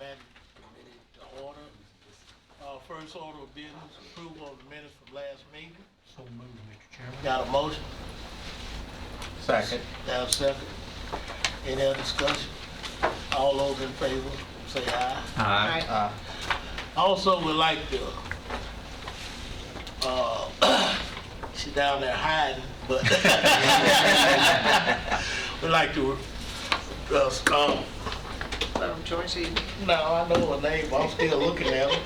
Management Committee to order. First order of business, approval of the minutes from last meeting. So moved, Mr. Chairman. Got a motion? Second. Got a second? Any other discussion? All those in favor, say aye. Aye. Also, we'd like to, she's down there hiding, but we'd like to, Joyce Eden. no, I know her name, but I'm still looking at her.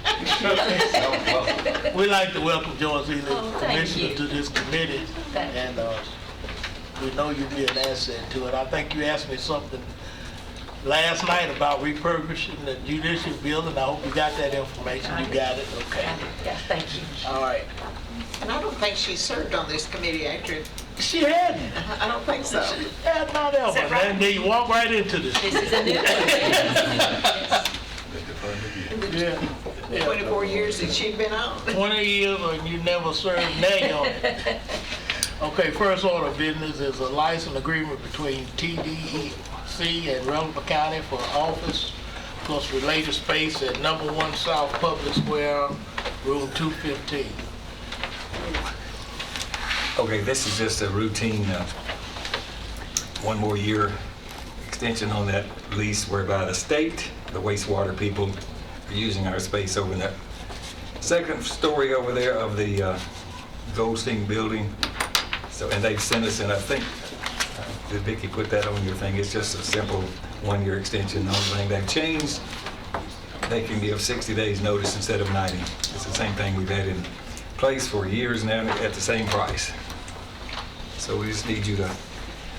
We'd like to welcome Joyce Ely, Oh, thank Commissioner, you. to this committee. Thank you. And we know you'll be an asset to it. I think you asked me something last night about refurbishing the judicial building. I hope you got that information. You got it? Okay. Yeah, thank you. All right. And I don't think she served on this committee after, She hadn't. I don't think so. Yeah, not ever. that right? And then you walk right into this. This is a new one. Yeah. Yeah. 24 years that she'd been on. 20 years and you never served, now you're on it. Okay, first order of business is a license agreement between TDEC and Rutherford County for office plus related space at number 1 South Public Square, room 215. Okay, this is just a routine, one more year extension on that lease whereby the state, the wastewater people are using our space over in that second story over there of the Goldstein building. So, and they've sent us, and I think, did Vicki put that on your thing? It's just a simple one-year extension. The only thing they've changed, they can give 60 days notice instead of 90. It's the same thing we've had in place for years now at the same price. So we just need you to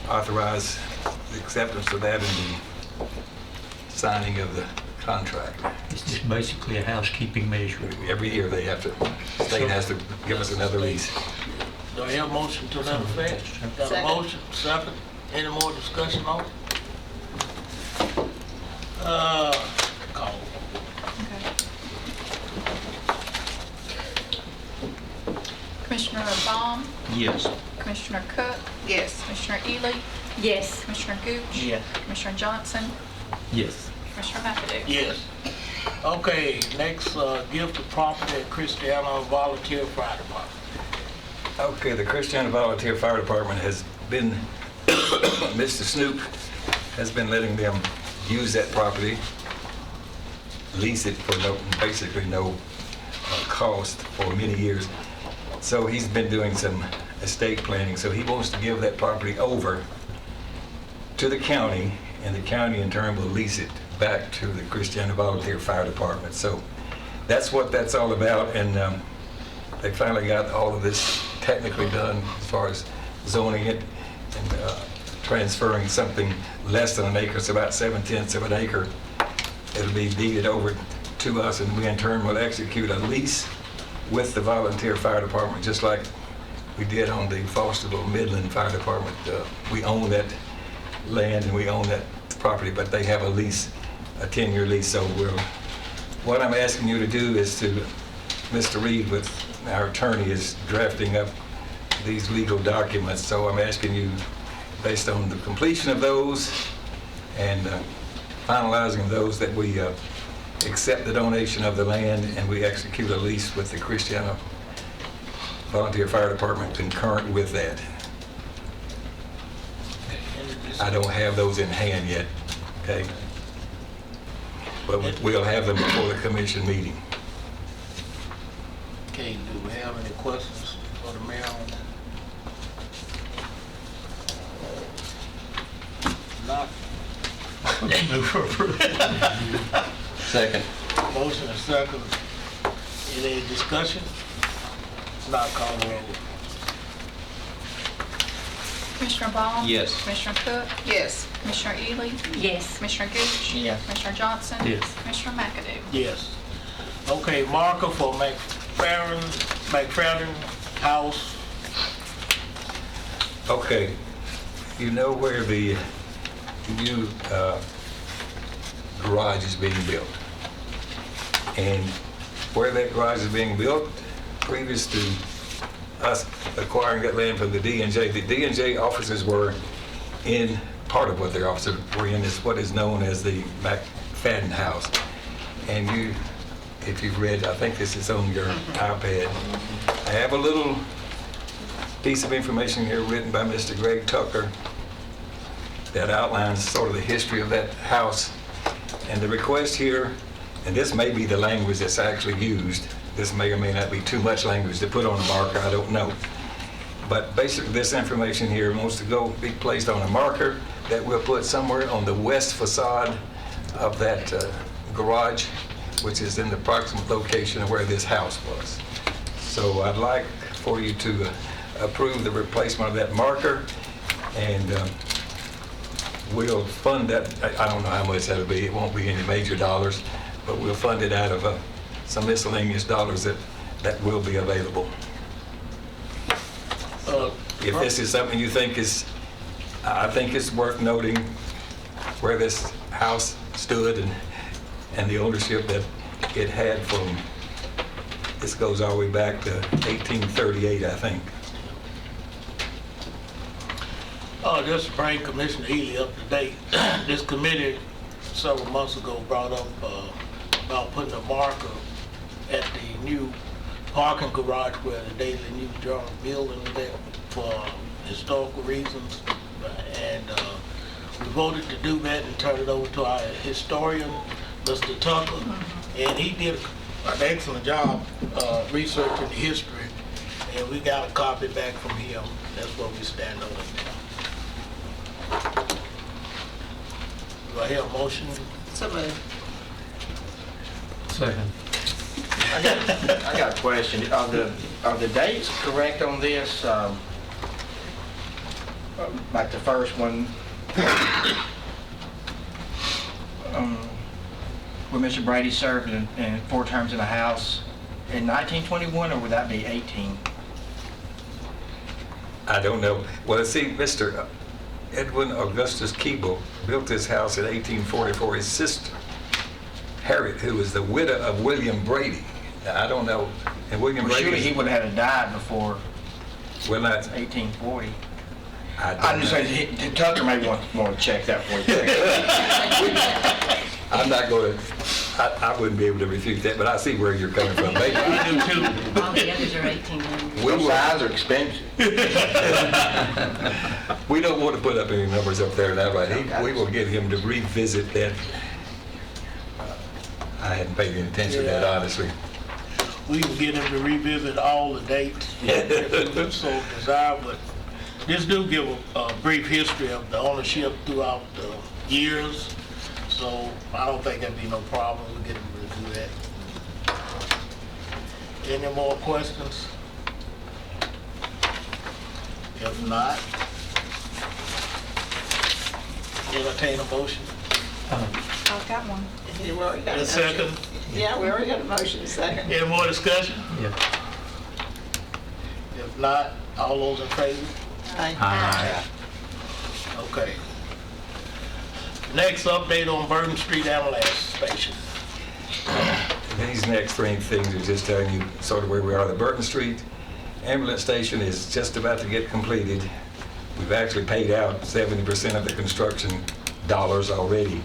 authorize the acceptance of that and the signing of the contract. It's just basically a housekeeping measure. Every year they have to, state has to give us another lease. Do I hear a motion to that effect? Got a Second. motion, second. Any more discussion on it? Call. Commissioner Baum, Yes. Commissioner Cook, Yes. Commissioner Ely, Yes. Commissioner Gooch. Yes. Commissioner Johnson, Yes. Commissioner McAdoo. Yes. Okay, next, gift of property at Christiana Volunteer Fire Department. Okay, the Christiana Volunteer Fire Department has been, Mr. Snoop has been letting them use that property, lease it for basically no cost for many years. So he's been doing some estate planning, so he wants to give that property over to the county, and the county in turn will lease it back to the Christiana Volunteer Fire Department. So that's what that's all about, and they finally got all of this technically done as far as zoning it and transferring something less than an acre, it's about 7/10 of an acre. It'll be deeded over to us, and we in turn will execute a lease with the volunteer fire department, just like we did on the Fosterville Midland Fire Department. We own that land and we own that property, but they have a lease, a 10-year lease. So what I'm asking you to do is to, Mr. Reed, with our attorney, is drafting up these legal documents. So I'm asking you, based on the completion of those and finalizing those, that we accept the donation of the land and we execute a lease with the Christiana Volunteer Fire Department concurrent with that. I don't have those in hand yet, okay? But we'll have them before the commission meeting. Okay, do we have any questions for the mayor on that? Not. Move for approval. Second. Motion and second. Any discussion? Not call the roll. Commissioner Baum. Yes. Commissioner Cook, Yes. Commissioner Ely, Yes. Commissioner Gooch. Yes. Commissioner Johnson. Yes. Commissioner McAdoo. Yes. Okay, marker for McFadden House. Okay, you know where the new garage is being built? And where that garage is being built, previous to us acquiring that land from the D&J officers were in, part of what their officers were in is what is known as the McFadden House. And you, if you've read, I think this is on your iPad. I have a little piece of information here written by Mr. Greg Tucker that outlines sort of the history of that house. And the request here, and this may be the language that's actually used, this may or may not be too much language to put on a marker, I don't know. But basically this information here wants to be placed on a marker that we'll put somewhere on the west facade of that garage, which is in the proximate location of where this house was. So I'd like for you to approve the replacement of that marker, and we'll fund that. I don't know how much that'll be. It won't be any major dollars, but we'll fund it out of some miscellaneous dollars that will be available. If this is something you think I think it's worth noting where this house stood and the ownership that it had from, this goes all the way back to 1838, I think. Just to bring Commissioner Ely up to date, this committee several months ago brought up about putting a marker at the new parking garage where the Daily News Journal building is there for historical reasons. And we voted to do that and turn it over to our historian, Mr. Tucker. And he did an excellent job researching the history. And we got a copy back from him. That's what we stand on now. Do I hear a motion? So moved. Second. I got a question. Are the dates correct on this? Like the first one, when Mr. Brady served in 4 terms in the House in 1921, or would that be 18? I don't know. Well, see, Mr. Edwin Augustus Keeble built this house in 1844. His sister, Harriet, who was the widow of William Brady. Now, I don't know. And William Well, Brady... surely he would have had died before Well, not... 1840. I don't I'm just know. saying, Tucker may want to check that for you. I'm not going to... I wouldn't be able to refute that, but I see where you're coming from. Maybe. I do too. All the others are 1800. Those signs are expensive. We don't want to put up any numbers up there that way. We will get him to revisit that. I hadn't paid any attention to that, honestly. We can get him to revisit all the dates if we so desire, but this do give a brief history of the ownership throughout the years, so I don't think that'd be no problem. We'll get him to do that. Any more questions? If not, entertain a motion. I've got one. You already got A a second. motion. Yeah, we already got a motion, second. Any more discussion? Yeah. If not, all those in favor? Aye. Okay. Next, update on Burton Street Ambulance Station. These next 3 things are just telling you sort of where we are. The Burton Street Ambulance Station is just about to get completed. We've actually paid out 70% of the construction dollars already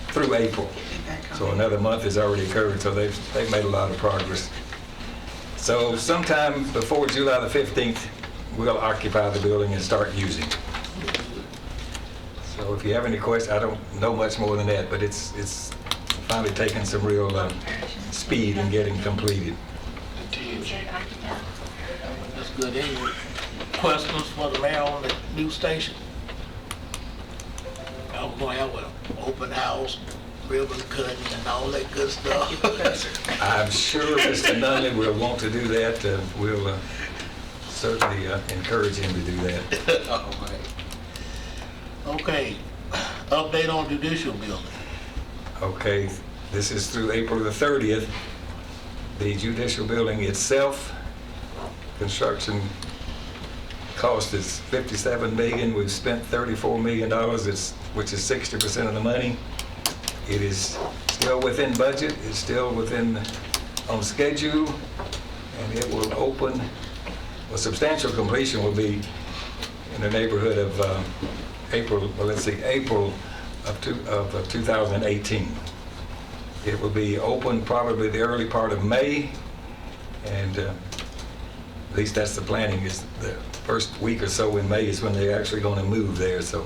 through April. So another month has already occurred, so they've made a lot of progress. So sometime before July the 15th, we'll occupy the building and start using it. So if you have any questions, I don't know much more than that, but it's finally taken some real speed in getting completed. That's good. Any questions for the mayor on the new station? I was going to have an open house, ribbon cutting and all that good stuff. I'm sure Mr. Nunley will want to do that. We'll certainly encourage him to do that. All right. Okay, update on judicial building. Okay, this is through April the 30th. The judicial building itself, construction cost is $57 million. We've spent $34 million, which is 60% of the money. It is still within budget. It's still on schedule, and it will open. Well, substantial completion will be in the neighborhood of April of 2018. It will be open probably the early part of May, and at least that's the planning, is the first week or so in May is when they're actually going to move there. So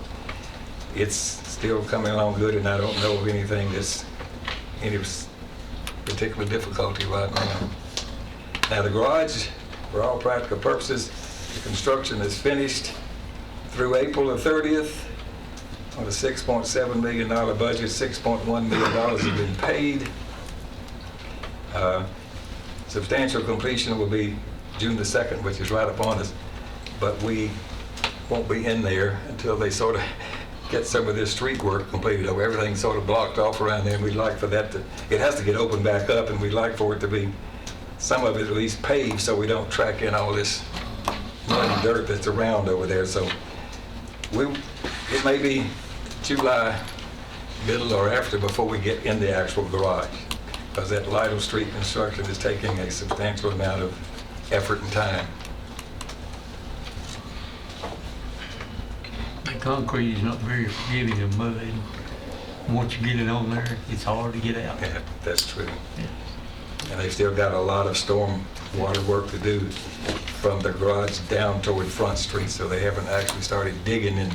it's still coming along good, and I don't know of anything that's any particular difficulty right now. Now the garage, for all practical purposes, the construction is finished through April the 30th. On a $6.7 million budget, $6.1 million has been paid. Substantial completion will be June the 2nd, which is right upon us, but we won't be in there until they sort of get some of this street work completed. Everything's sort of blocked off around there, and we'd like for that to, it has to get opened back up, and we'd like for it to be, some of it at least paved, so we don't track in all this mud and dirt that's around over there. So it may be July, middle or after, before we get in the actual garage, because that Lytle Street construction is taking a substantial amount of effort and time. The concrete is not very forgiving of mud. Once you get it on there, it's hard to get out. Yeah, that's true. And they've still got a lot of storm water work to do from the garage down toward Front Street, so they haven't actually started digging in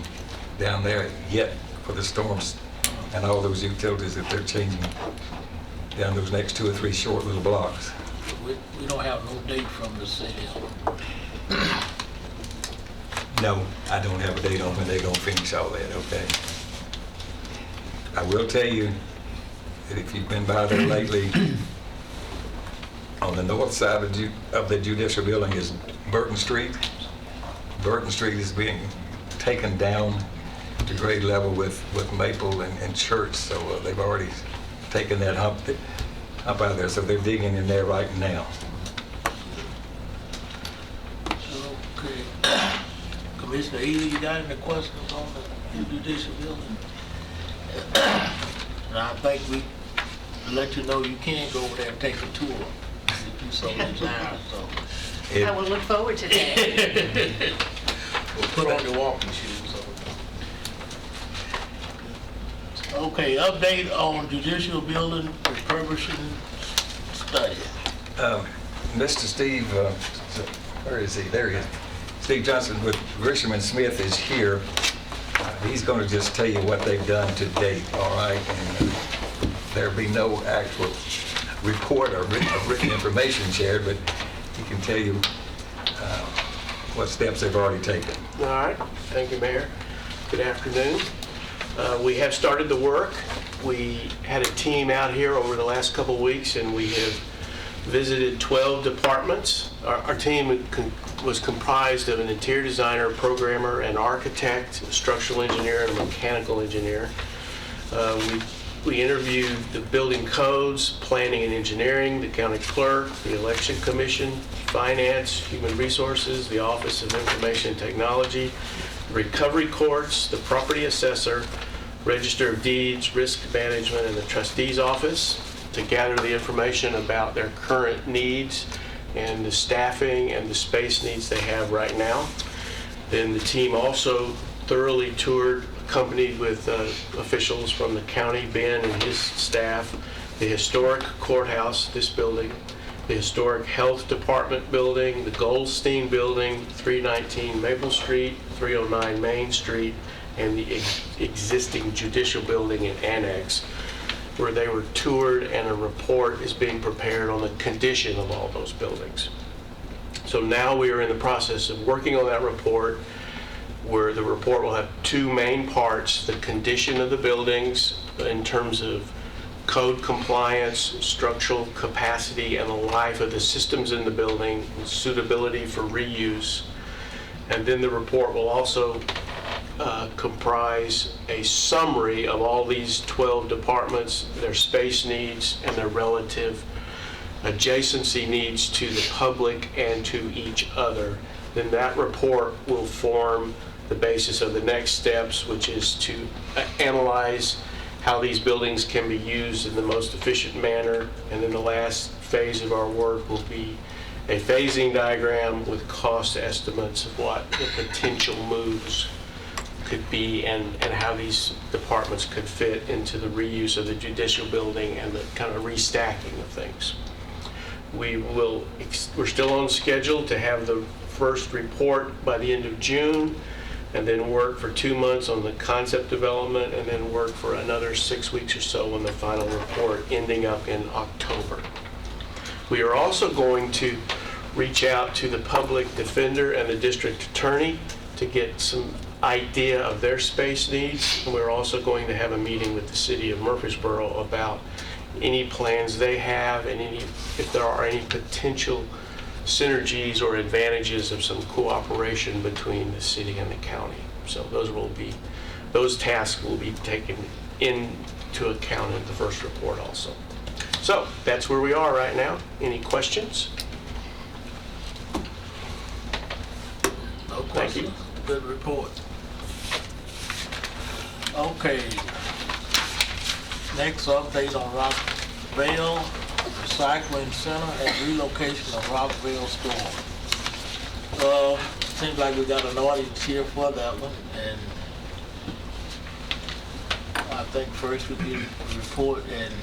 down there yet for the storms and all those utilities that they're changing down those next 2 or 3 short little blocks. We don't have no date from the city. No, I don't have a date on when they're gonna finish all that, okay? I will tell you that if you've been by there lately, on the north side of the judicial building is Burton Street. Burton Street is being taken down to grade level with Maple and Church, so they've already taken that hump out of there, so they're digging in there right now. Okay. Commissioner Ely, you got any questions on the judicial building? And I think we let you know you can go over there and take a tour if you so desire. So I will look forward to that. we'll put on your walking shoes. Okay, update on judicial building refurbishing study. Mr. Steve, where is he? There he is. Steve Johnson with Grisham and Smith is here. He's going to just tell you what they've done to date, all right? And there'll be no actual report or written information shared, but he can tell you what steps they've already taken. All right, thank you, Mayor. Good afternoon. We have started the work. We had a team out here over the last couple of weeks, and we have visited 12 departments. Our team was comprised of an interior designer, programmer, an architect, a structural engineer, and a mechanical engineer. We interviewed the building codes, planning and engineering, the county clerk, the election commission, finance, human resources, the Office of Information and Technology, recovery courts, the property assessor, register of deeds, risk management, and the trustee's office to gather the information about their current needs and the staffing and the space needs they have right now. Then the team also thoroughly toured, accompanied with officials from the county, Ben and his staff, the historic courthouse, this building, the historic health department building, the Goldstein building, 319 Maple Street, 309 Main Street, and the existing judicial building and annex, where they were toured, and a report is being prepared on the condition of all those buildings. So now we are in the process of working on that report, where the report will have 2 main parts: the condition of the buildings in terms of code compliance, structural capacity, and the life of the systems in the building, and suitability for reuse. And then the report will also comprise a summary of all these 12 departments, their space needs, and their relative adjacency needs to the public and to each other. Then that report will form the basis of the next steps, which is to analyze how these buildings can be used in the most efficient manner. And then the last phase of our work will be a phasing diagram with cost estimates of what the potential moves could be and how these departments could fit into the reuse of the judicial building and the kind of restacking of things. We're still on schedule to have the first report by the end of June, and then work for 2 months on the concept development, and then work for another 6 weeks or so on the final report, ending up in October. We are also going to reach out to the public defender and the district attorney to get some idea of their space needs. And we're also going to have a meeting with the city of Murfreesboro about any plans they have and if there are any potential synergies or advantages of some cooperation between the city and the county. So those tasks will be taken into account in the first report also. So that's where we are right now. Any questions? No Thank you. questions. Good report. Okay. Next update on Rockville Recycling Center and relocation of Rockville store. Seems like we got an audience here for that one, and I think first we get a report, and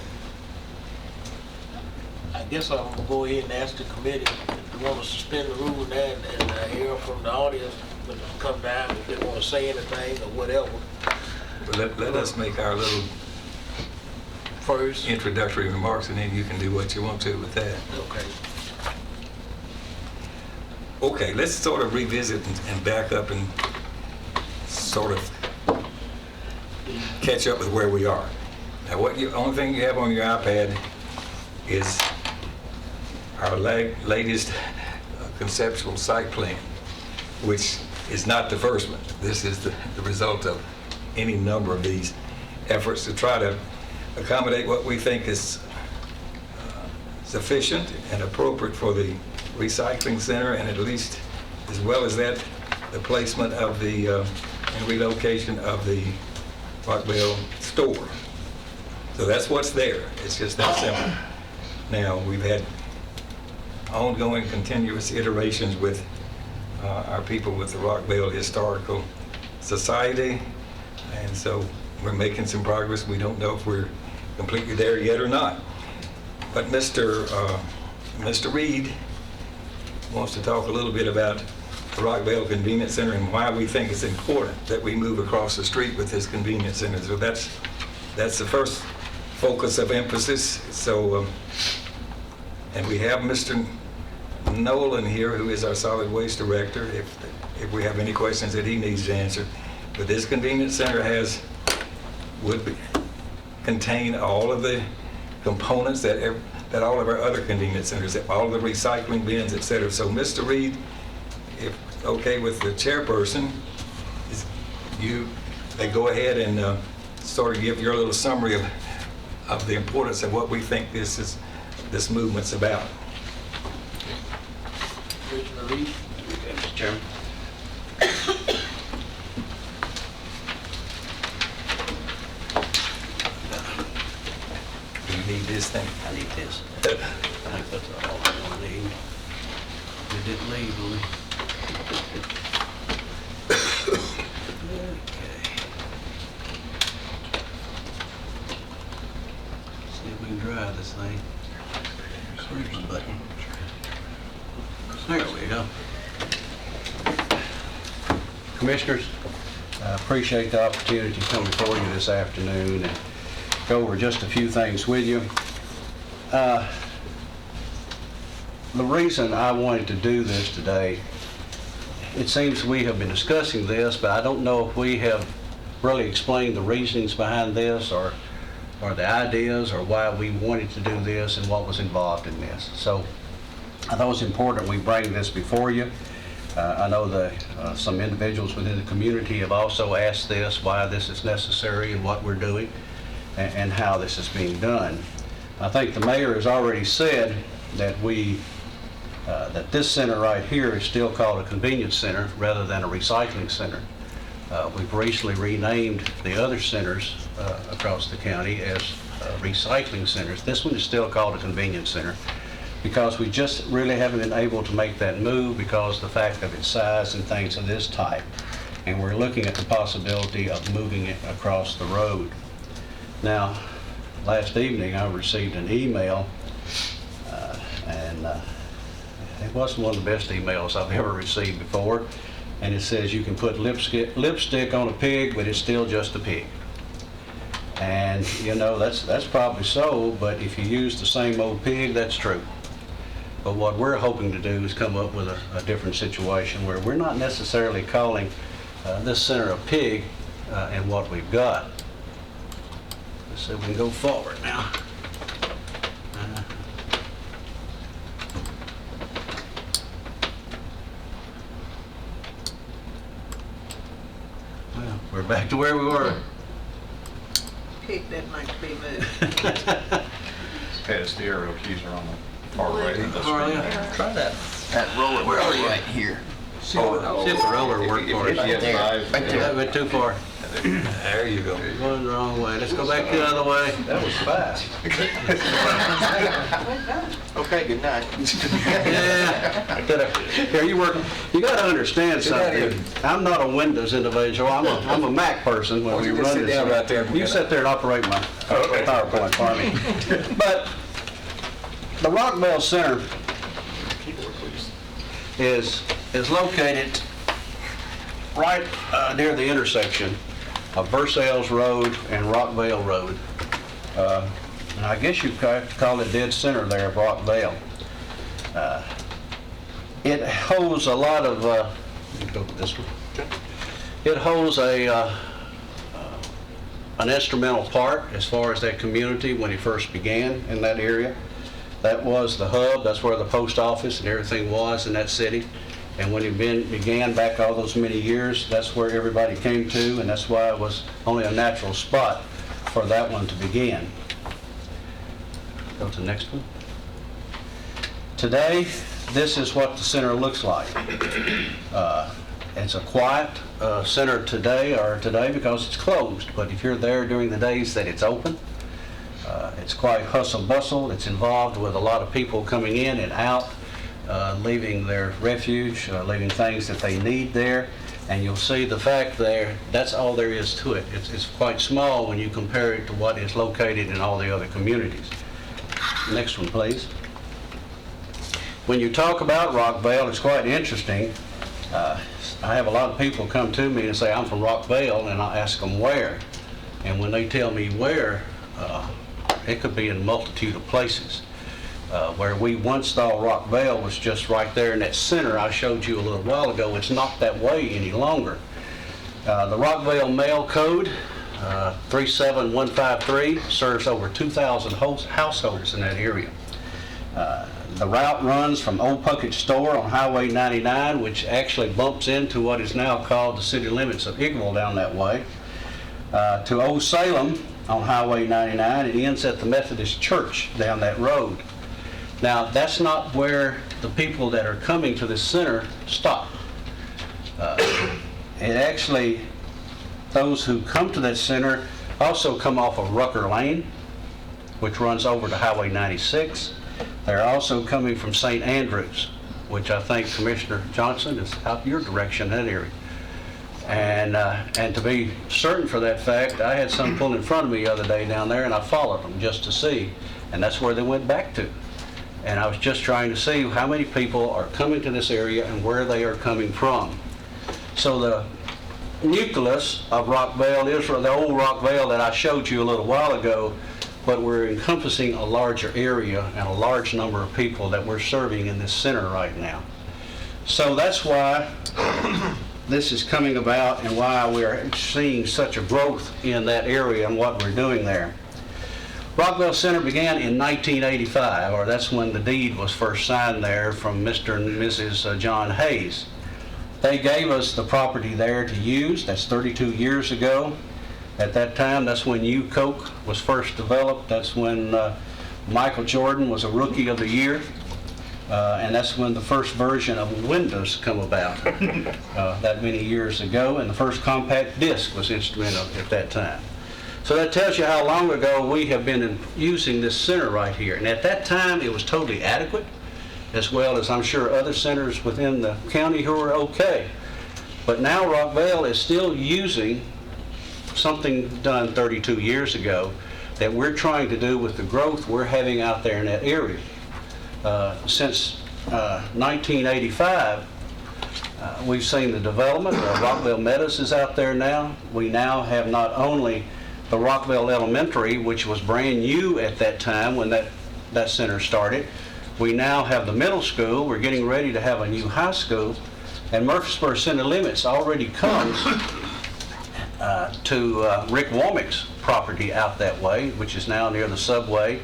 I guess I'm gonna go ahead and ask the committee if they want to suspend the rule and hear from the audience when they come down, if they want to say anything or whatever. But let us make our little First, introductory remarks, and then you can do what you want to with that. okay. Okay, let's sort of revisit and back up and sort of catch up with where we are. Now, only thing you have on your iPad is our latest conceptual site plan, which is not the first one. This is the result of any number of these efforts to try to accommodate what we think is sufficient and appropriate for the recycling center, and at least, as well as that, the placement of the and relocation of the Rockville store. So that's what's there. It's just that simple. Now, we've had ongoing continuous iterations with our people with the Rockville Historical Society, and so we're making some progress. We don't know if we're completely there yet or not. But Mr. Reed wants to talk a little bit about the Rockville Convenience Center and why we think it's important that we move across the street with this convenience center. So that's the first focus of emphasis. So, and we have Mr. Nolan here, who is our solid waste director, if we have any questions that he needs to answer. But this convenience center would contain all of the components that all of our other convenience centers, all of the recycling bins, et cetera. So, Mr. Reed, if okay with the chairperson, they go ahead and sort of give your little summary of the importance of what we think this movement's about. Commissioner Reed? Mr. Chairman. Do you need this thing? I need this. I think that's all I need. You didn't leave, will you? Okay. See if we can drive this thing. Where's the button? There we go. Commissioners, I appreciate the opportunity to come before you this afternoon and go over just a few things with you. The reason I wanted to do this today, it seems we have been discussing this, but I don't know if we have really explained the reasonings behind this or the ideas or why we wanted to do this and what was involved in this. So I thought it was important we bring this before you. I know that some individuals within the community have also asked this, why this is necessary and what we're doing and how this is being done. I think the mayor has already said that that this center right here is still called a convenience center rather than a recycling center. We've recently renamed the other centers across the county as recycling centers. This one is still called a convenience center because we just really haven't been able to make that move because of the fact of its size and things of this type. and we're looking at the possibility of moving it across the road. Now, last evening I received an email, and it wasn't one of the best emails I've ever received before, and it says you can put lipstick on a pig, but it's still just a pig. And you know, that's probably so, but if you use the same old pig, that's true. But what we're hoping to do is come up with a different situation where we're not necessarily calling this center a pig and what we've got. Let's see if we can go forward now. Well, we're back to where we were. Pig doesn't like to be moved. Past the aerial keys are on the far right of the Oh, screen. yeah. Try that. That roller. Where are you at here? See if the roller worked for us. If you have five, That went too far. There you go. Going the wrong way. Let's go back the other way. That was fast. Okay, good night. Yeah. Here, you work. You got to understand something. I'm not a Windows individual. I'm a Mac person. When Why don't we you just run sit this. down right there? You sit there and operate my Okay. PowerPoint for me. But the Rockvale Center is located right near the intersection of Versailles Road and Rockvale Road. And I guess you could call it dead center there of Rockvale. It holds a lot of, let me go with this one. It holds an instrumental part as far as that community when it first began in that area. That was the hub, that's where the post office and everything was in that city. And when it began back all those many years, that's where everybody came to, and that's why it was only a natural spot for that one to begin. Go to the next one. Today, this is what the center looks like. It's a quiet center today because it's closed, but if you're there during the days that it's open, it's quite hustle bustle. It's involved with a lot of people coming in and out, leaving their refuge, leaving things that they need there. And you'll see the fact there, that's all there is to it. It's quite small when you compare it to what is located in all the other communities. Next one, please. When you talk about Rockvale, it's quite interesting. I have a lot of people come to me and say, I'm from Rockvale, and I ask them where. And when they tell me where, it could be in a multitude of places. Where we once thought Rockvale was just right there in that center I showed you a little while ago. It's not that way any longer. The Rockvale Mail Code 37153 serves over 2,000 households in that area. The route runs from Old Puckett Store on Highway 99, which actually bumps into what is now called the city limits of Iggville down that way, to Old Salem on Highway 99. It ends at the Methodist Church down that road. Now, that's not where the people that are coming to this center stop. It actually, those who come to that center also come off of Rucker Lane, which runs over to Highway 96. They're also coming from St. Andrews, which I think Commissioner Johnson is out your direction, that area. And to be certain for that fact, I had some pull in front of me the other day down there, and I followed them just to see, and that's where they went back to. And I was just trying to see how many people are coming to this area and where they are coming from. So the nucleus of Rockvale is the old Rockvale that I showed you a little while ago, but we're encompassing a larger area and a large number of people that we're serving in this center right now. So that's why this is coming about and why we're seeing such a growth in that area and what we're doing there. Rockvale Center began in 1985, or that's when the deed was first signed there from Mr. and Mrs. John Hayes. They gave us the property there to use. That's 32 years ago. At that time, that's when U-Coke was first developed. That's when Michael Jordan was a Rookie of the Year. And that's when the first version of Windows come about that many years ago. And the first compact disc was instrumental at that time. So that tells you how long ago we have been using this center right here. And at that time, it was totally adequate, as well as I'm sure other centers within the county who are okay. But now Rockvale is still using something done 32 years ago that we're trying to do with the growth we're having out there in that area. Since 1985, we've seen the development. Rockvale Meadows is out there now. We now have not only the Rockvale Elementary, which was brand new at that time when that center started. We now have the middle school. We're getting ready to have a new high school. And Murfreesboro Center Limits already comes to Rick Womack's property out that way, which is now near the Subway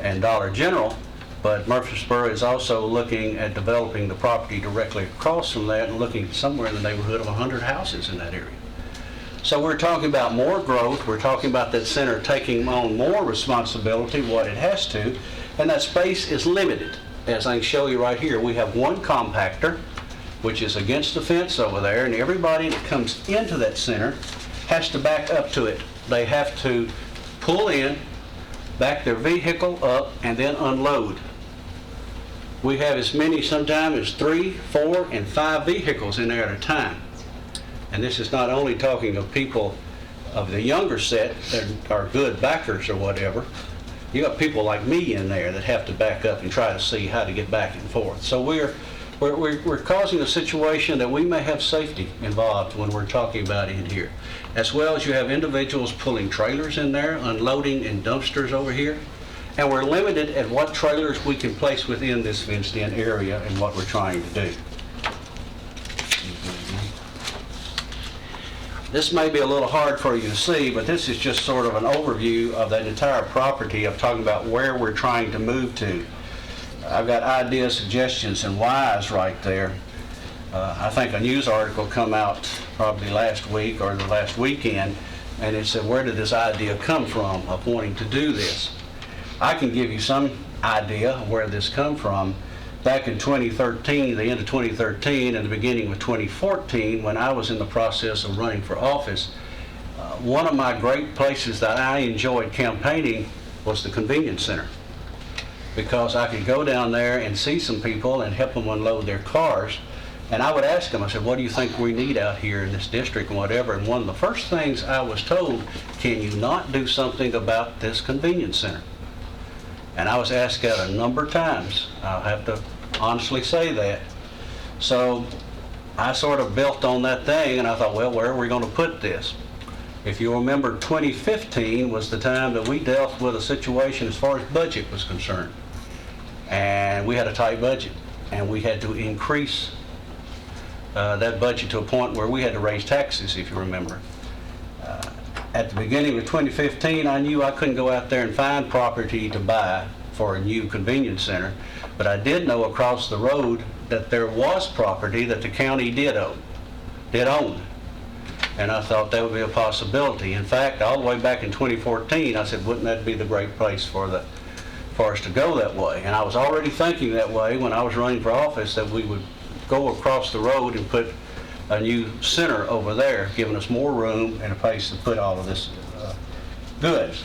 and Dollar General. But Murfreesboro is also looking at developing the property directly across from that and looking somewhere in the neighborhood of 100 houses in that area. So we're talking about more growth. We're talking about that center taking on more responsibility, what it has to, and that space is limited. As I can show you right here, we have one compactor, which is against the fence over there, and everybody that comes into that center has to back up to it. They have to pull in, back their vehicle up, and then unload. We have as many sometimes as 3, 4, and 5 vehicles in there at a time. And this is not only talking of people of the younger set that are good backers or whatever. You got people like me in there that have to back up and try to see how to get back and forth. So we're causing a situation that we may have safety involved when we're talking about in here. As well as you have individuals pulling trailers in there, unloading in dumpsters over here. And we're limited at what trailers we can place within this fenced-in area and what we're trying to do. This may be a little hard for you to see, but this is just sort of an overview of that entire property of talking about where we're trying to move to. I've got ideas, suggestions, and whys right there. I think a news article come out probably last week or the last weekend, and it said, where did this idea come from of wanting to do this? I can give you some idea of where this come from. Back in 2013, the end of 2013 and the beginning of 2014, when I was in the process of running for office, one of my great places that I enjoyed campaigning was the convenience center, because I could go down there and see some people and help them unload their cars. And I would ask them, I said, what do you think we need out here in this district and whatever? And one of the first things I was told, can you not do something about this convenience center? And I was asked that a number of times. I'll have to honestly say that. So I sort of built on that thing, and I thought, well, where are we going to put this? If you remember, 2015 was the time that we dealt with a situation as far as budget was concerned. And we had a tight budget, and we had to increase that budget to a point where we had to raise taxes, if you remember. At the beginning of 2015, I knew I couldn't go out there and find property to buy for a new convenience center, but I did know across the road that there was property that the county did own. And I thought that would be a possibility. In fact, all the way back in 2014, I said, wouldn't that be the great place for us to go that way? And I was already thinking that way when I was running for office, that we would go across the road and put a new center over there, giving us more room and a place to put all of this goods.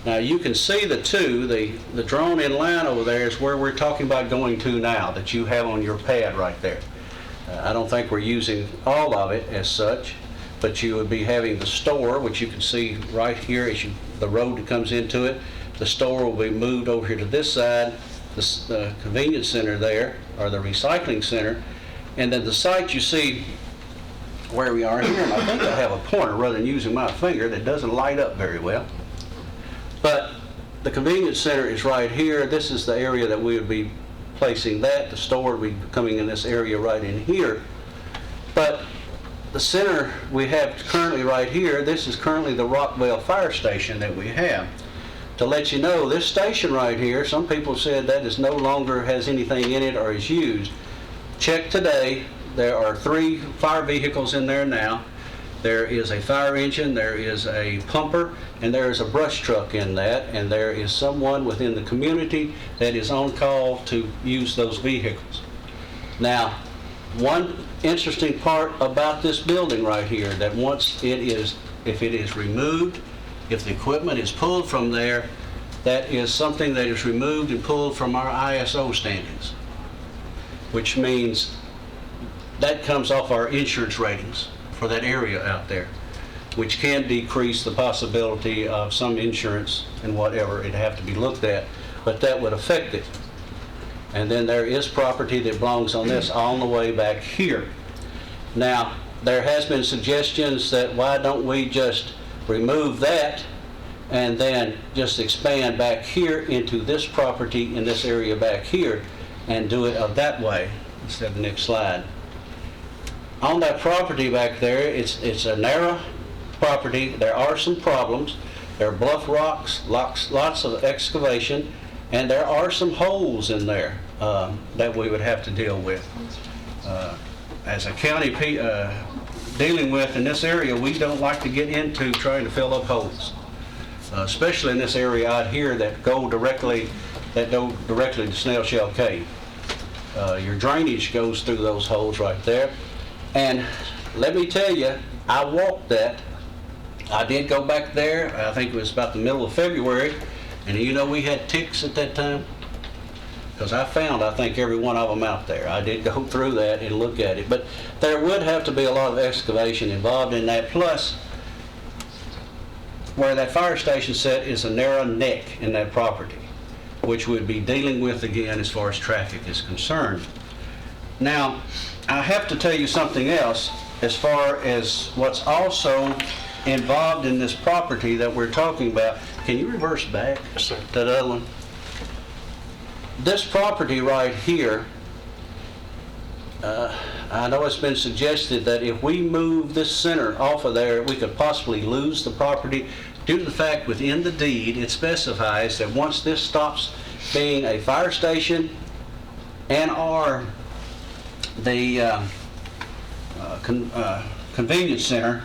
Now you can see the drawn in line over there is where we're talking about going to now, that you have on your pad right there. I don't think we're using all of it as such, but you would be having the store, which you can see right here as the road that comes into it. The store will be moved over here to this side, the convenience center there, or the recycling center, and then the site you see where we are here, and I think I have a pointer rather than using my finger that doesn't light up very well. But the convenience center is right here. This is the area that we would be placing that. The store would be coming in this area right in here. But the center we have currently right here, this is currently the Rockvale Fire Station that we have. To let you know, this station right here, some people said that is no longer has anything in it or is used. Check today. There are 3 fire vehicles in there now. There is a fire engine, there is a pumper, and there is a brush truck in that, and there is someone within the community that is on call to use those vehicles. Now, one interesting part about this building right here, that once if it is removed, if the equipment is pulled from there, that is something that is removed and pulled from our ISO standards, which means that comes off our insurance ratings for that area out there, which can decrease the possibility of some insurance and whatever. It'd have to be looked at, but that would affect it. And then there is property that belongs on this all the way back here. Now, there has been suggestions that why don't we just remove that and then just expand back here into this property in this area back here and do it that way. Let's have the next slide. On that property back there, it's a narrow property. There are some problems. There are bluff rocks, lots of excavation, and there are some holes in there that we would have to deal with. As a county dealing with in this area, we don't like to get into trying to fill up holes, especially in this area out here that go directly to Snail Shell Cave. Your drainage goes through those holes right there. And let me tell you, I walked that. I did go back there, I think it was about the middle of February, and you know we had ticks at that time? Because I think, every one of them out there. I did go through that and look at it. But there would have to be a lot of excavation involved in that. Plus, where that fire station set is a narrow neck in that property, which we'd be dealing with again as far as traffic is concerned. Now, I have to tell you something else as far as what's also involved in this property that we're talking about. Can you reverse back to the other one? This property right here, I know it's been suggested that if we move this center off of there, we could possibly lose the property due to the fact within the deed it specifies that once this stops being a fire station and or the convenience center,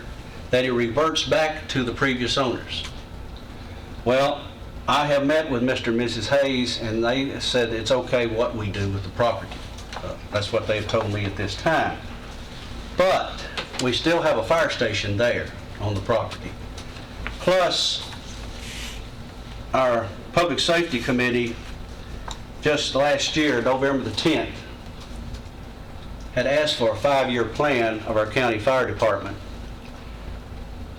that it reverts back to the previous owners. Well, I have met with Mr. and Mrs. Hayes, and they said it's okay what we do with the property. That's what they've told me at this time. But we still have a fire station there on the property. Plus, our Public Safety Committee, just last year, November the 10th, had asked for a 5-year plan of our county fire department.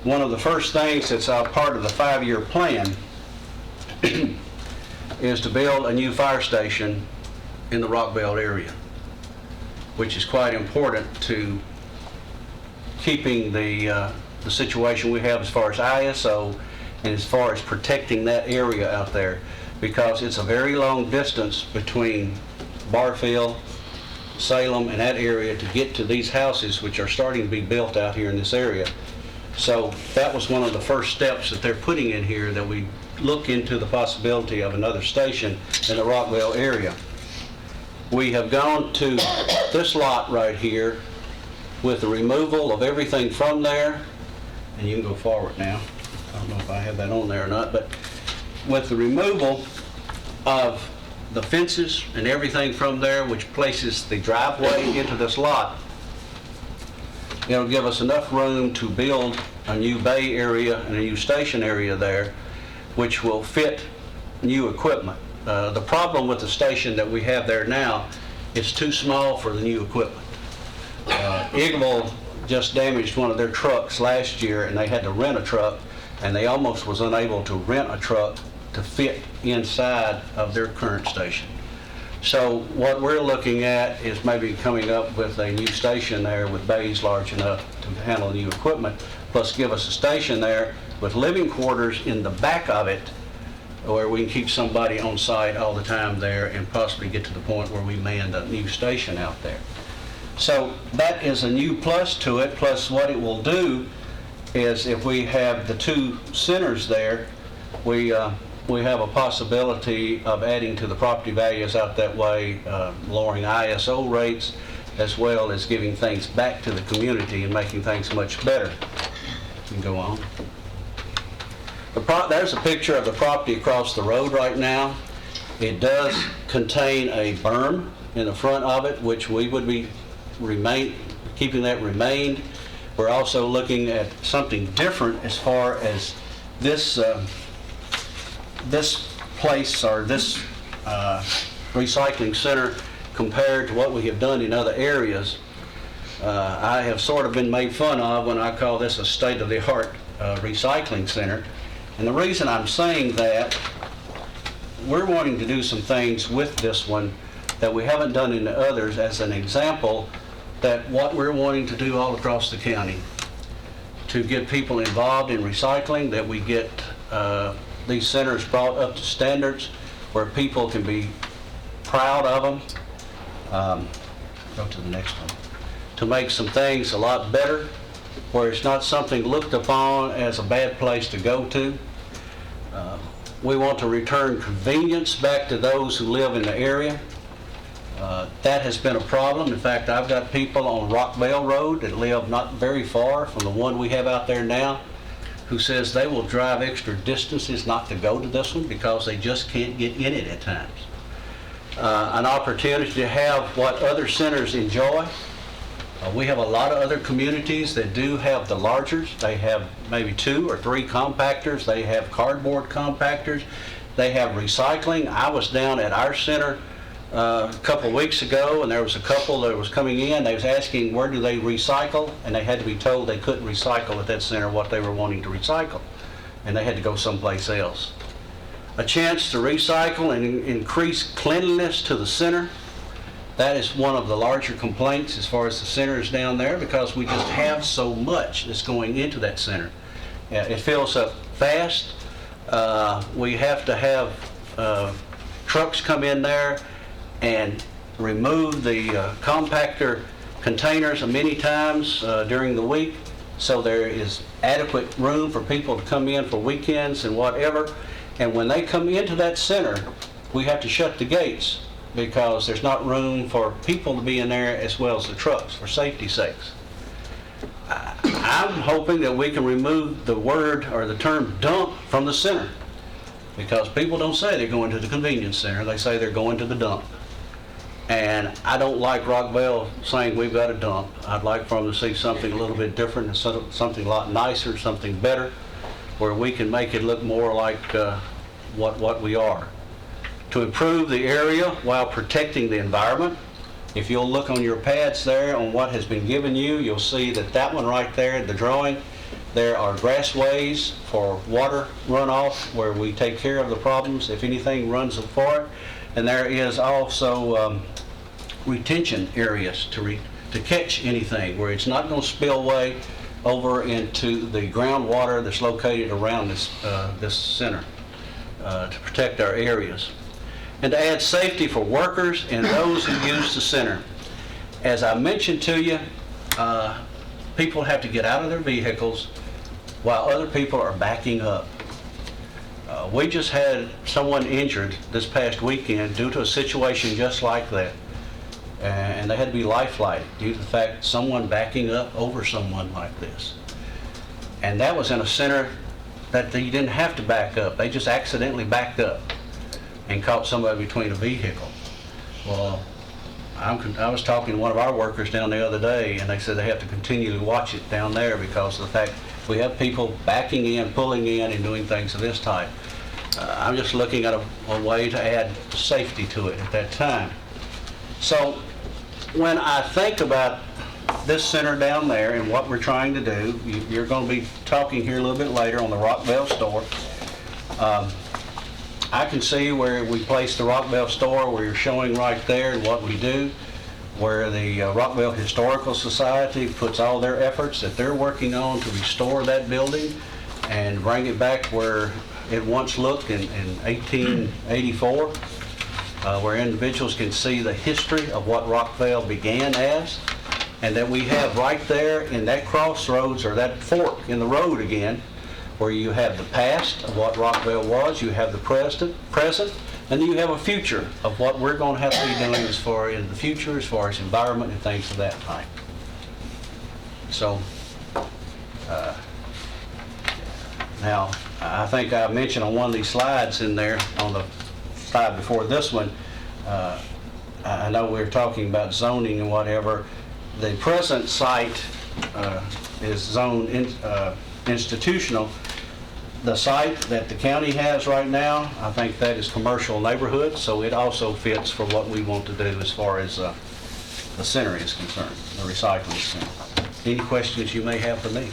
One of the first things that's a part of the 5-year plan is to build a new fire station in the Rock Belt area, which is quite important to keeping the situation we have as far as ISO and as far as protecting that area out there, because it's a very long distance between Barfield, Salem, and that area to get to these houses which are starting to be built out here in this area. So that was one of the first steps that they're putting in here, that we look into the possibility of another station in the Rockville area. We have gone to this lot right here with the removal of everything from there, and you can go forward now. I don't know if I have that on there or not, but with the removal of the fences and everything from there, which places the driveway into this lot, it'll give us enough room to build a new bay area and a new station area there, which will fit new equipment. The problem with the station that we have there now, it's too small for the new equipment. Eagleville just damaged one of their trucks last year, and they had to rent a truck, and they almost was unable to rent a truck to fit inside of their current station. So what we're looking at is maybe coming up with a new station there with bays large enough to handle new equipment, plus give us a station there with living quarters in the back of it, where we can keep somebody on site all the time there and possibly get to the point where we man a new station out there. So that is a new plus to it. Plus what it will do is, if we have the two centers there, we have a possibility of adding to the property values out that way, lowering ISO rates, as well as giving things back to the community and making things much better. You can go on. There's a picture of the property across the road right now. It does contain a berm in the front of it, which we would be keeping that remained. We're also looking at something different as far as this place, or this recycling center, compared to what we have done in other areas. I have sort of been made fun of when I call this a state-of-the-art recycling center. And the reason I'm saying that, we're wanting to do some things with this one that we haven't done in the others, as an example that what we're wanting to do all across the county to get people involved in recycling, that we get these centers brought up to standards where people can be proud of them. Go to the next one. To make some things a lot better, where it's not something looked upon as a bad place to go to. We want to return convenience back to those who live in the area. That has been a problem. In fact, I've got people on Rockvale Road that live not very far from the one we have out there now, who says they will drive extra distances not to go to this one because they just can't get in it at times. An opportunity to have what other centers enjoy. We have a lot of other communities that do have the largers. They have maybe 2 or 3 compactors. They have cardboard compactors. They have recycling. I was down at our center a couple of weeks ago, and there was a couple that was coming in. They was asking where do they recycle, and they had to be told they couldn't recycle at that center what they were wanting to recycle, and they had to go someplace else. A chance to recycle and increase cleanliness to the center. That is one of the larger complaints as far as the center is down there, because we just have so much that's going into that center. It fills up fast. We have to have trucks come in there and remove the compactor containers many times during the week, so there is adequate room for people to come in for weekends and whatever. And when they come into that center, we have to shut the gates, because there's not room for people to be in there as well as the trucks, for safety's sakes. I'm hoping that we can remove the word or the term dump from the center, because people don't say they're going to the convenience center, they say they're going to the dump. And I don't like Rockvale saying we've got a dump. I'd like for them to see something a little bit different, and something a lot nicer, something better, where we can make it look more like what we are. To improve the area while protecting the environment. If you'll look on your pads there on what has been given you, you'll see that that one right there, the drawing, there are grassways for water runoff where we take care of the problems if anything runs for it. And there is also retention areas to catch anything where it's not going to spill away over into the groundwater that's located around this center to protect our areas. And to add safety for workers and those who use the center. As I mentioned to you, people have to get out of their vehicles while other people are backing up. We just had someone injured this past weekend due to a situation just like that. And they had to be life-flighted due to the fact someone backing up over someone like this. And that was in a center that they didn't have to back up. They just accidentally backed up and caught somebody between a vehicle. Well, I was talking to one of our workers down the other day, and they said they have to continually watch it down there because of the fact we have people backing in, pulling in, and doing things of this type. I'm just looking at a way to add safety to it at that time. So when I think about this center down there and what we're trying to do, you're going to be talking here a little bit later on the Rockvale store. I can see where we place the Rockvale store, where you're showing right there and what we do, where the Rockvale Historical Society puts all their efforts that they're working on to restore that building and bring it back where it once looked in 1884, where individuals can see the history of what Rockvale began as, and that we have right there in that crossroads, or that fork in the road again, where you have the past of what Rockvale was, you have the present, and then you have a future of what we're going to have to be doing as far in the future, as far as environment and things of that type. So, now, I think I mentioned on one of these slides in there, on the slide before this one, I know we were talking about zoning and whatever. The present site is zoned institutional. The site that the county has right now, I think that is commercial neighborhood, so it also fits for what we want to do as far as the center is concerned, the recycling center. Any questions you may have for me?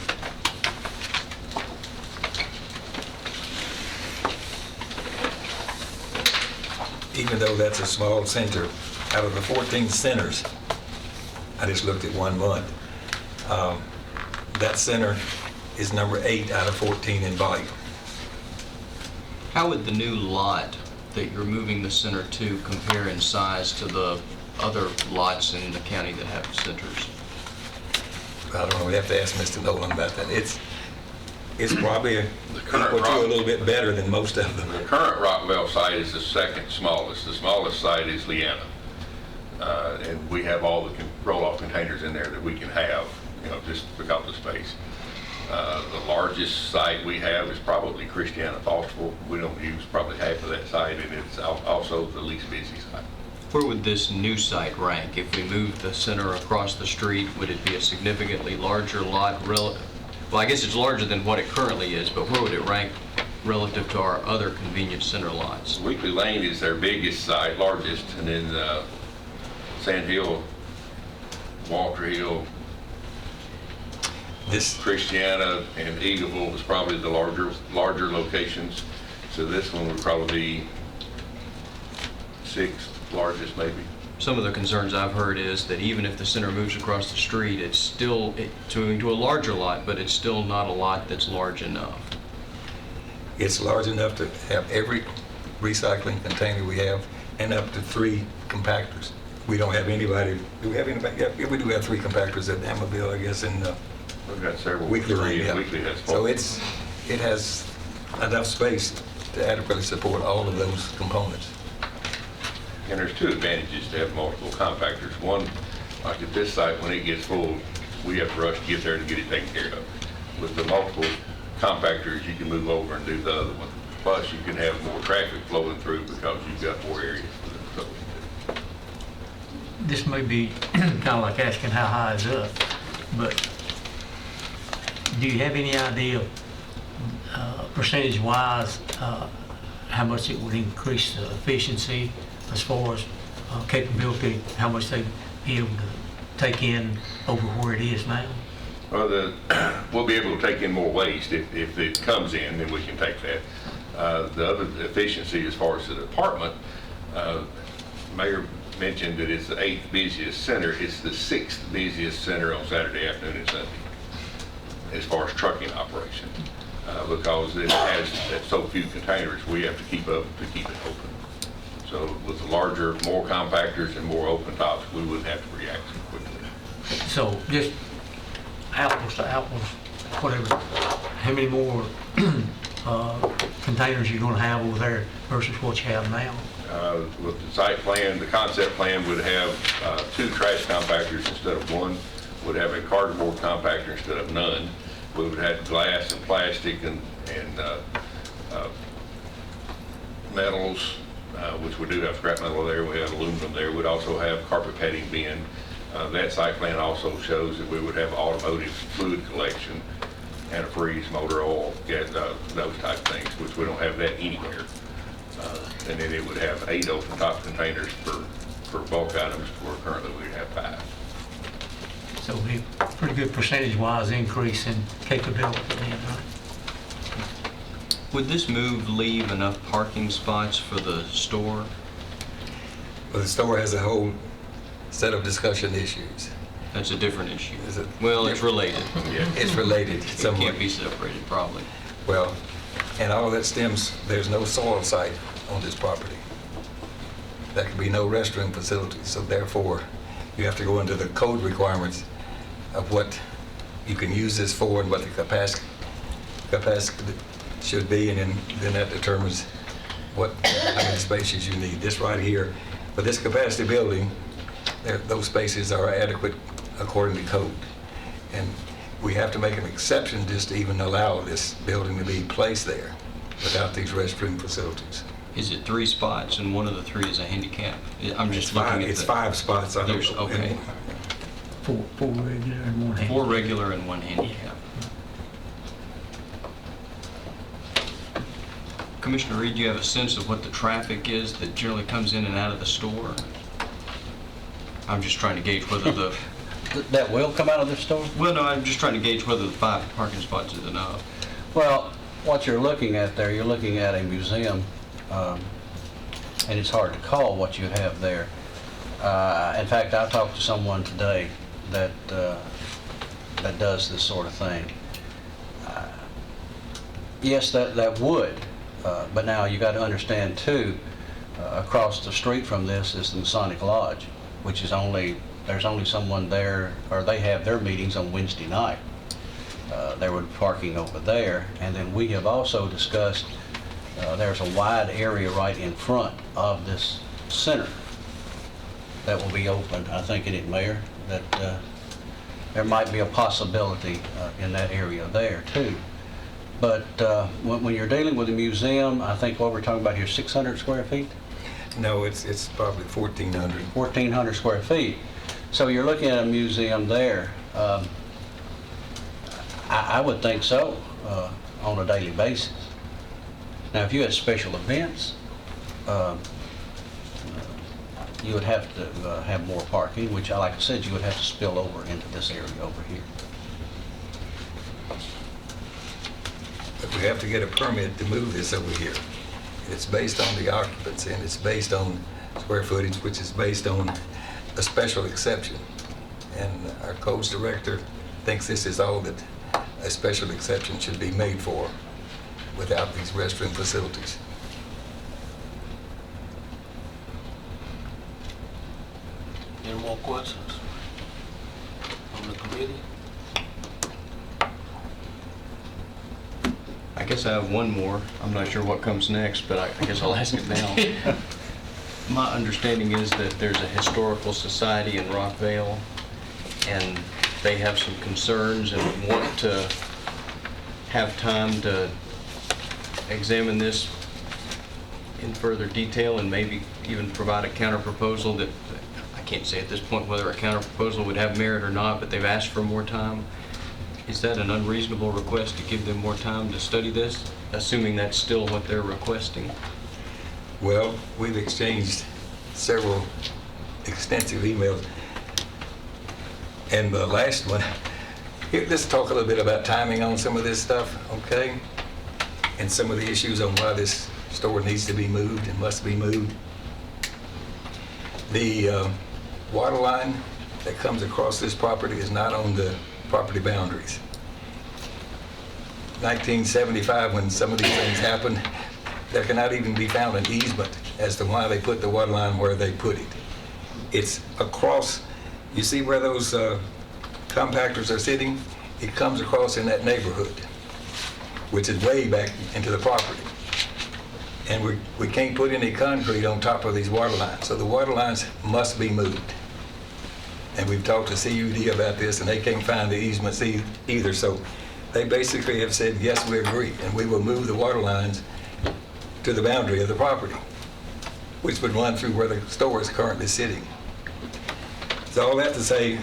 Even though that's a small center, out of the 14 centers, I just looked at 1 month, that center is number 8 out of 14 in volume. How would the new lot that you're moving the center to compare in size to the other lots in the county that have centers? I don't know, we have to ask Mr. Nolan about that. It's probably current equal to a rock- little bit better than most of them. The current Rockville site is the second smallest. The smallest site is Leanna. And we have all the roll-off containers in there that we can have, just because of space. The largest site we have is probably Christiana Fosterville. We don't use probably half of that site, and it's also the least busy site. Where would this new site rank? If we moved the center across the street, would it be a significantly larger lot? Well, I guess it's larger than what it currently is, but where would it rank relative to our other convenience center lots? Weekly Lane is their biggest site, largest, and then Sand Hill, Walker Hill, This, Christiana, and Eagleville is probably the larger locations. So this one would probably be 6th largest, maybe. Some of the concerns I've heard is that even if the center moves across the street, it's still to a larger lot, but it's still not a lot that's large enough. it's large enough to have every recycling container we have and up to 3 compactors. We don't have anybody, do we have anybody? Yeah, we do have 3 compactors at Amabile, I guess, in We've got several. Weekly Lane. Yeah, Yeah. Weekly has 4. So it has enough space to adequately support all of those components. And there's 2 advantages to have multiple compactors. One, like at this site, when it gets full, we have to rush to get there to get it taken care of. With the multiple compactors, you can move over and do the other one. Plus, you can have more traffic flowing through because you've got more area for them. So, This may be kind of like asking how high is up, but do you have any idea, percentage-wise, how much it would increase the efficiency as far as capability, how much they'd be able to take in over where it is now? well, we'll be able to take in more waste if it comes in, then we can take that. The other efficiency as far as the department, Mayor mentioned that it's the 8th busiest center. It's the 6th busiest center on Saturday afternoon and Sunday as far as trucking operation. Because it has so few containers, we have to keep up to keep it open. So with the larger, more compactors and more open tops, we wouldn't have to react so quickly. So just apples to apples, whatever, how many more containers you're gonna have over there versus what you have now? With the site plan, the concept plan would have 2 trash compactors instead of 1, would have a cardboard compactor instead of none. We would have glass and plastic and metals, which we do have scrap metal there. We have aluminum there. We'd also have carpet padding bin. That site plan also shows that we would have automotive fluid collection, antifreeze, motor oil, gas, those type of things, which we don't have that anywhere. And then it would have 8 open top containers for bulk items, where currently we have 5. So it'll be a pretty good percentage-wise increase in capability then, right? Would this move leave enough parking spots for the store? Well, the store has a whole set of discussion issues. That's a different issue. Is it? Well, it's related. It's related It somewhat. can't be separated, probably. Well, and all that stems, there's no soil site on this property. There can be no restroom facilities, so therefore, you have to go into the code requirements of what you can use this for and what the capacity should be, and then that determines how many spaces you need. This right here, for this capacity building, those spaces are adequate according to code. And we have to make an exception just to even allow this building to be placed there without these restroom facilities. Is it 3 spots and one of the 3 is a handicap? I'm just looking at It's 5 spots. I don't There's- know. okay. Four regular and 1 handicap. 4 regular and 1 handicap. Commissioner Reed, do you have a sense of what the traffic is that generally comes in and out of the store? I'm just trying to gauge whether the, That will come out of this store? well, no, I'm just trying to gauge whether the 5 parking spots is enough. Well, what you're looking at there, you're looking at a museum, and it's hard to call what you have there. In fact, I talked to someone today that does this sort of thing. Yes, that would, but now you got to understand too, across the street from this is the Masonic Lodge, which is there's only someone there, or they have their meetings on Wednesday night. There would be parking over there, and then we have also discussed, there's a wide area right in front of this center that will be open. I think, in it, Mayor, that there might be a possibility in that area there too. But when you're dealing with a museum, I think what we're talking about here, 600 square feet? No, it's probably 1,400. 1,400 square feet. So you're looking at a museum there. I would think so, on a daily basis. Now, if you had special events, you would have to have more parking, which, like I said, you would have to spill over into this area over here. But we have to get a permit to move this over here. It's based on the occupancy, and it's based on square footage, which is based on a special exception. And our codes director thinks this is all that a special exception should be made for without these restroom facilities. Any more questions on the committee? I guess I have one more. I'm not sure what comes next, but I guess I'll ask it now. My understanding is that there's a historical society in Rockvale, and they have some concerns and want to have time to examine this in further detail and maybe even provide a counter-proposal that, I can't say at this point whether a counter-proposal would have merit or not, but they've asked for more time. Is that an unreasonable request to give them more time to study this, assuming that's still what they're requesting? Well, we've exchanged several extensive emails. And the last one, here, let's talk a little bit about timing on some of this stuff, okay? And some of the issues on why this store needs to be moved and must be moved. The water line that comes across this property is not on the property boundaries. 1975, when some of these things happened, there cannot even be found an easement as to why they put the water line where they put it. It's across, you see where those compactors are sitting? It comes across in that neighborhood, which is way back into the property. And we can't put any concrete on top of these water lines, so the water lines must be moved. And we've talked to CUD about this, and they can't find the easements either. So they basically have said, yes, we agree, and we will move the water lines to the boundary of the property, which would run through where the store is currently sitting. So all that to say,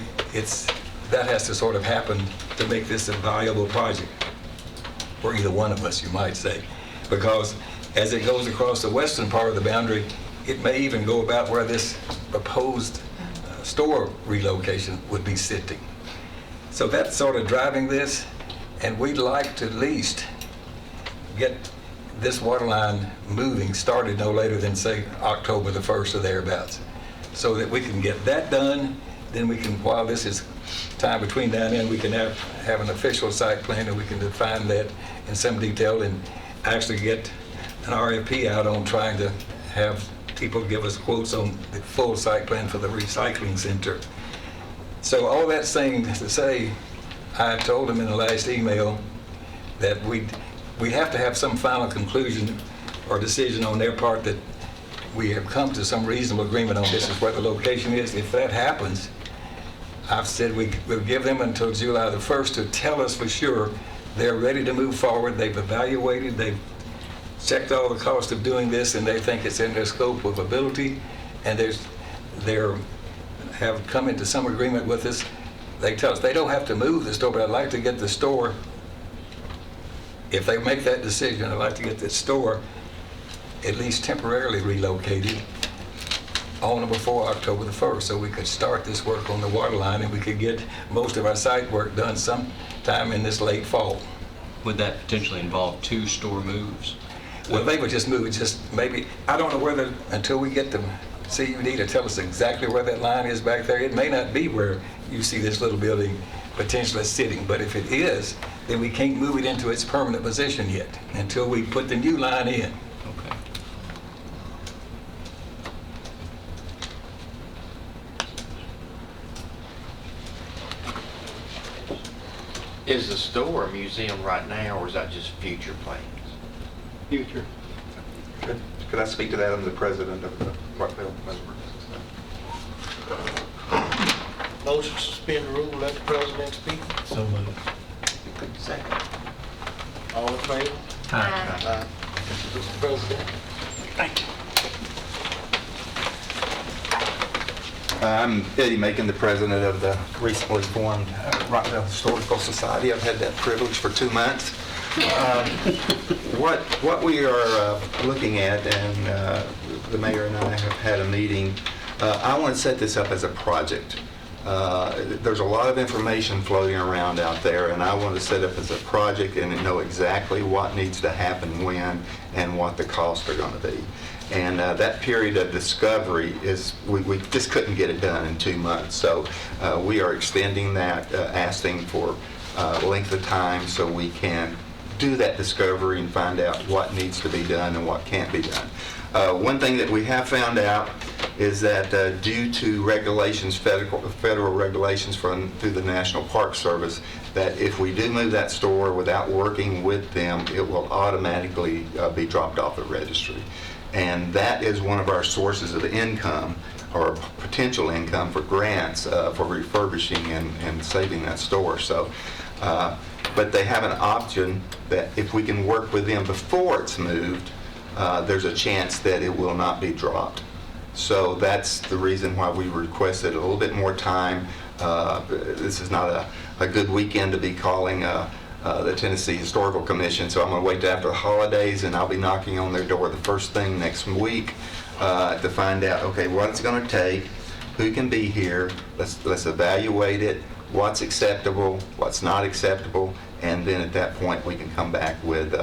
that has to sort of happen to make this a valuable project for either one of us, you might say. Because as it goes across the western part of the boundary, it may even go about where this proposed store relocation would be sitting. So that's sort of driving this, and we'd like to at least get this water line moving, started no later than, say, October the 1st or thereabouts, so that we can get that done. Then we can, while this is time between now and then, we can have an official site plan, and we can define that in some detail and actually get an RFP out on trying to have people give us quotes on the full site plan for the recycling center. So all that saying to say, I told them in the last email that we have to have some final conclusion or decision on their part that we have come to some reasonable agreement on this is where the location is. If that happens, I've said we'll give them until July the 1st to tell us for sure they're ready to move forward. They've evaluated, they've checked all the cost of doing this, and they think it's in their scope of ability, and they have come into some agreement with us. They tell us they don't have to move the store, but I'd like to get the store, if they make that decision, I'd like to get the store at least temporarily relocated on or before October the 1st, so we could start this work on the water line and we could get most of our site work done sometime in this late fall. Would that potentially involve 2 store moves? Well, they would just move it, just maybe, I don't know whether, until we get the CUD to tell us exactly where that line is back there, it may not be where you see this little building potentially sitting, but if it is, then we can't move it into its permanent position yet until we put the new line in. Okay. Is the store a museum right now, or is that just future plans? Future. Could I speak to that? I'm the president of the Rockville Member. Motion to suspend the rule, let the president speak. So moved. Second. All in favor? Aye. Mr. President. Thank you. I'm Eddie Macon, the president of the recently formed Rockville Historical Society. I've had that privilege for 2 months. What we are looking at, and the mayor and I have had a meeting, I want to set this up as a project. There's a lot of information floating around out there, and I want to set up as a project and know exactly what needs to happen when and what the costs are going to be. And that period of discovery is, we just couldn't get it done in 2 months. So we are extending that, asking for length of time so we can do that discovery and find out what needs to be done and what can't be done. One thing that we have found out is that due to regulations, federal regulations through the National Park Service, that if we do move that store without working with them, it will automatically be dropped off the registry. And that is one of our sources of income, or potential income for grants for refurbishing and saving that store. So, but they have an option that if we can work with them before it's moved, there's a chance that it will not be dropped. So that's the reason why we requested a little bit more time. This is not a good weekend to be calling the Tennessee Historical Commission, so I'm going to wait till after the holidays, and I'll be knocking on their door the first thing next week to find out, okay, what it's going to take, who can be here, let's evaluate it, what's acceptable, what's not acceptable, and then at that point we can come back with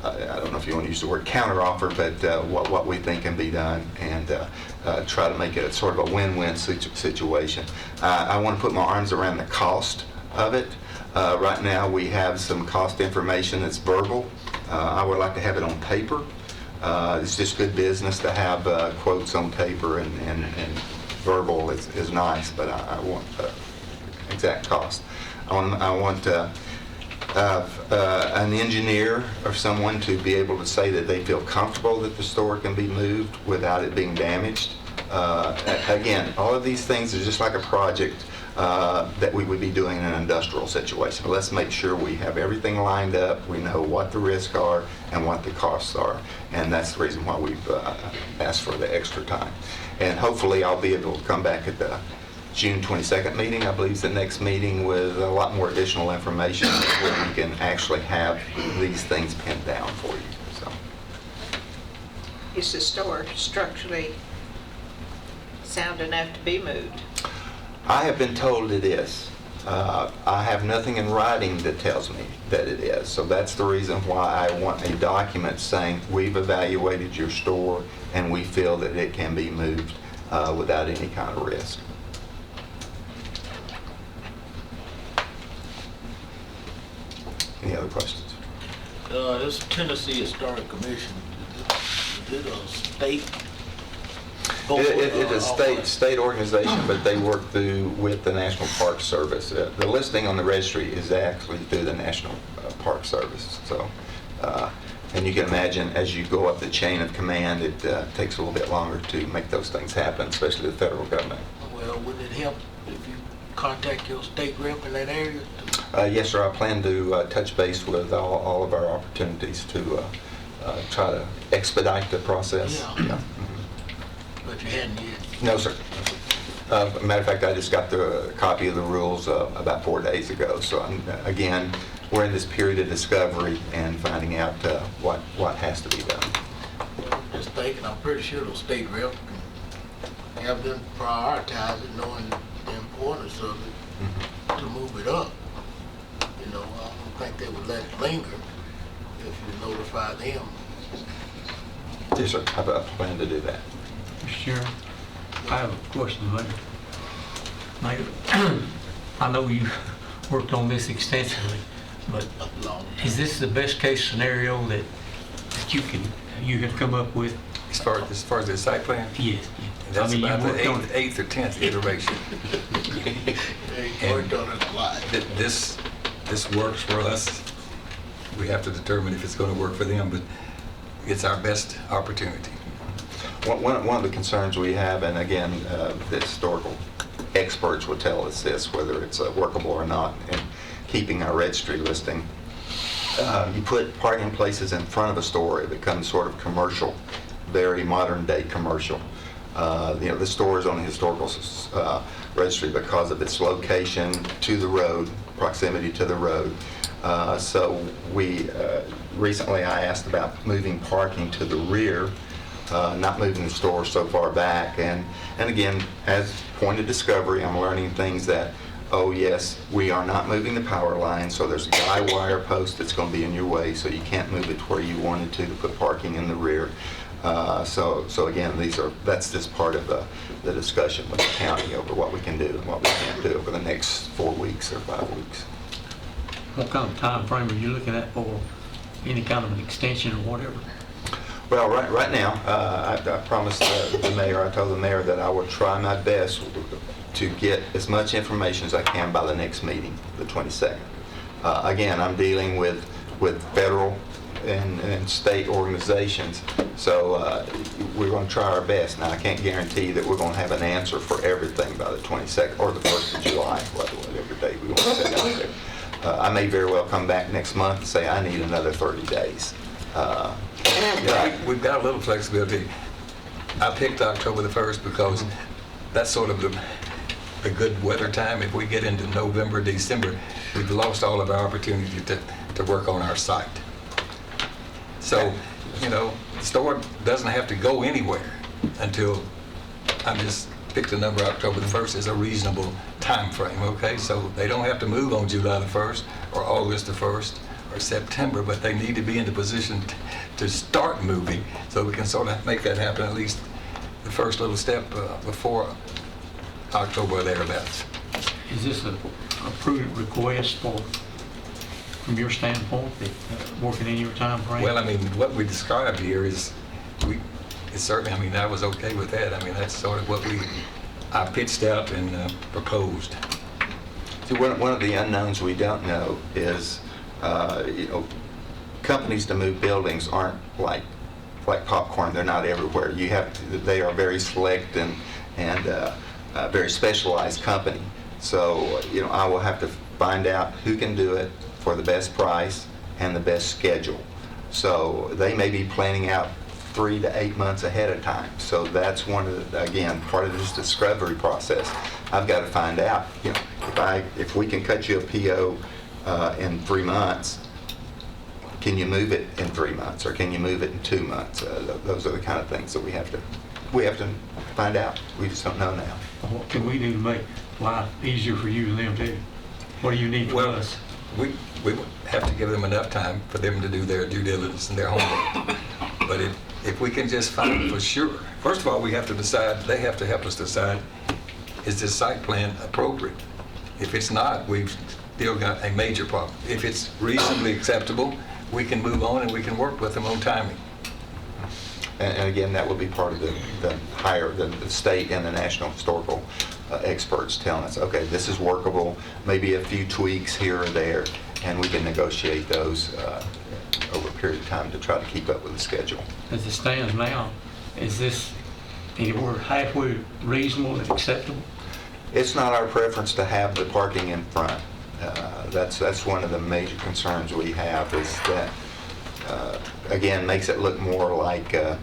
I don't know if you want to use the word counteroffer, but what we think can be done, and try to make it a sort of a win-win situation. I want to put my arms around the cost of it. Right now we have some cost information that's verbal. I would like to have it on paper. It's just good business to have quotes on paper, and verbal is nice, but I want exact cost. I want an engineer or someone to be able to say that they feel comfortable that the store can be moved without it being damaged. Again, all of these things is just like a project that we would be doing in an industrial situation. Let's make sure we have everything lined up, we know what the risks are and what the costs are, and that's the reason why we've asked for the extra time. And hopefully I'll be able to come back at the June 22nd meeting, I believe is the next meeting, with a lot more additional information where we can actually have these things pinned down for you. So, Is the store structurally sound enough to be moved? I have been told it is. I have nothing in writing that tells me that it is. So that's the reason why I want a document saying we've evaluated your store and we feel that it can be moved without any kind of risk. Any other questions? This Tennessee Historic Commission, is it a state board? It's a state organization, but they work with the National Park Service. The listing on the registry is actually through the National Park Service. So, and you can imagine as you go up the chain of command, it takes a little bit longer to make those things happen, especially the federal government. Well, would it help if you contact your state rep in that area? Yes, sir. I plan to touch base with all of our opportunities to try to expedite the process. Yeah. Yeah. But you hadn't yet? No, sir. Matter of fact, I just got the copy of the rules about 4 days ago. So again, we're in this period of discovery and finding out what has to be done. Well, I'm just thinking, I'm pretty sure the state rep can have them prioritize it, knowing the importance of it, to move it up. You know, I don't think they would let it linger if you notify them. Yes, sir. I plan to do that. Mr. Chairman, I have a question, Mayor. Mayor, I know you worked on this extensively, but is this the best case scenario that you have come up with? As far as the site plan? Yes. That's I mean, about you worked on the eighth or 10th iteration. They worked on it a lot. This works for us. We have to determine if it's going to work for them, but it's our best opportunity. One of the concerns we have, and again, the historical experts will tell us this, whether it's workable or not, in keeping our registry listing. You put parking places in front of a store, it becomes sort of commercial, very modern day commercial. The store is on the historical registry because of its location to the road, proximity to the road. So we recently I asked about moving parking to the rear, not moving the store so far back. And again, as point of discovery, I'm learning things that, oh yes, we are not moving the power line, so there's a guy wire post that's going to be in your way, so you can't move it to where you wanted to put parking in the rear. So again, that's just part of the discussion with the county over what we can do and what we can't do over the next 4 weeks or 5 weeks. What kind of time frame are you looking at for any kind of an extension or whatever? Well, right now, I promised the mayor, I told the mayor that I would try my best to get as much information as I can by the next meeting, the 22nd. Again, I'm dealing with federal and state organizations, so we're going to try our best. Now, I can't guarantee that we're going to have an answer for everything by the 22nd or the 1st of July, whatever date we want to set out there. I may very well come back next month and say I need another 30 days. We've got a little flexibility. I picked October the 1st because that's sort of the good weather time. If we get into November, December, we've lost all of our opportunity to work on our site. So, the store doesn't have to go anywhere until, I just picked the number October the 1st as a reasonable time frame, okay? So they don't have to move on July the 1st or August the 1st or September, but they need to be in the position to start moving so we can sort of make that happen, at least the first little step before October or thereabouts. Is this a prudent request from your standpoint, working in your time frame? Well, I mean, what we described here is, it's certainly, I was okay with that. I mean, that's sort of what I pitched out and proposed. See, one of the unknowns we don't know is, companies to move buildings aren't like popcorn. They're not everywhere. They are very select and very specialized company. So, I will have to find out who can do it for the best price and the best schedule. So they may be planning out 3 to 8 months ahead of time. So that's one of the, again, part of this discovery process. I've got to find out, if we can cut you a PO in 3 months, can you move it in 3 months, or can you move it in 2 months? Those are the kind of things that we have to find out. We just don't know now. What can we do to make life easier for you and them too? What do you need from us? We would have to give them enough time for them to do their due diligence and their homework. But if we can just find for sure, first of all, we have to decide, they have to help us decide, is this site plan appropriate? If it's not, we've still got a major problem. If it's reasonably acceptable, we can move on and we can work with them on timing. And again, that will be part of the state and the national historical experts telling us, okay, this is workable, maybe a few tweaks here or there, and we can negotiate those over a period of time to try to keep up with the schedule. As it stands now, is this anywhere halfway reasonable and acceptable? It's not our preference to have the parking in front. That's one of the major concerns we have, is that, again, makes it look more like a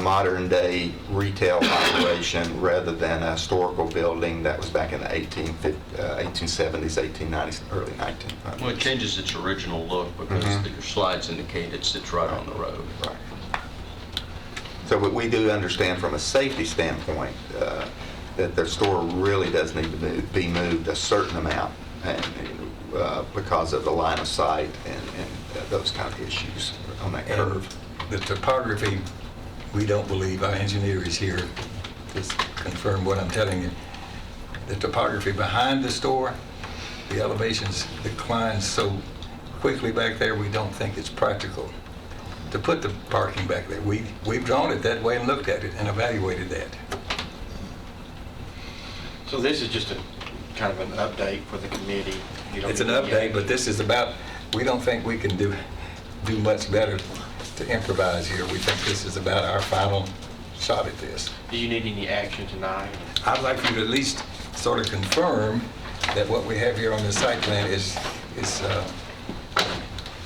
modern day retail operation rather than a historical building that was back in the 1870s, 1890s, early 1900s. Well, it changes its original look because your slides indicate it sits right on the road. Right. So we do understand from a safety standpoint that their store really does need to be moved a certain amount and because of the line of sight and those kind of issues on that curve. The topography, we don't believe, our engineer is here to confirm what I'm telling you. The topography behind the store, the elevations decline so quickly back there, we don't think it's practical to put the parking back there. We've drawn it that way and looked at it and evaluated that. So this is just a kind of an update for the committee. You don't It's an need any update, but action. this is about, we don't think we can do much better to improvise here. We think this is about our final shot at this. Do you need any action tonight? I'd like for you to at least sort of confirm that what we have here on the site plan is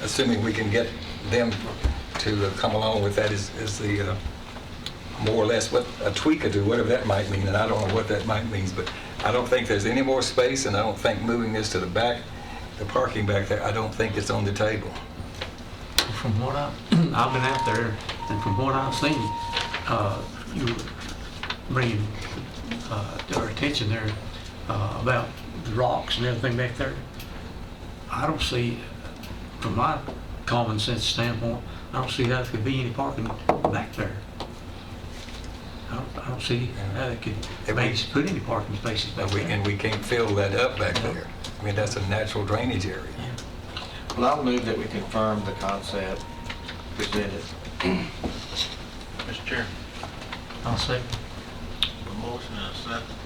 assuming we can get them to come along with that, is the more or less what a tweak or do, whatever that might mean, and I don't know what that might mean, but I don't think there's any more space, and I don't think moving this to the back, the parking back there, I don't think it's on the table. From what I've been out there, and from what I've seen, you were bringing to our attention there about the rocks and everything back there. I don't see, from my common sense standpoint, I don't see how there could be any parking back there. I don't see how they could put any parking spaces back there. And we can't fill that up back there. I mean, that's a natural drainage area. Well, I'll move that we confirm the concept presented. Mr. Chair, I'll say, a motion and a second.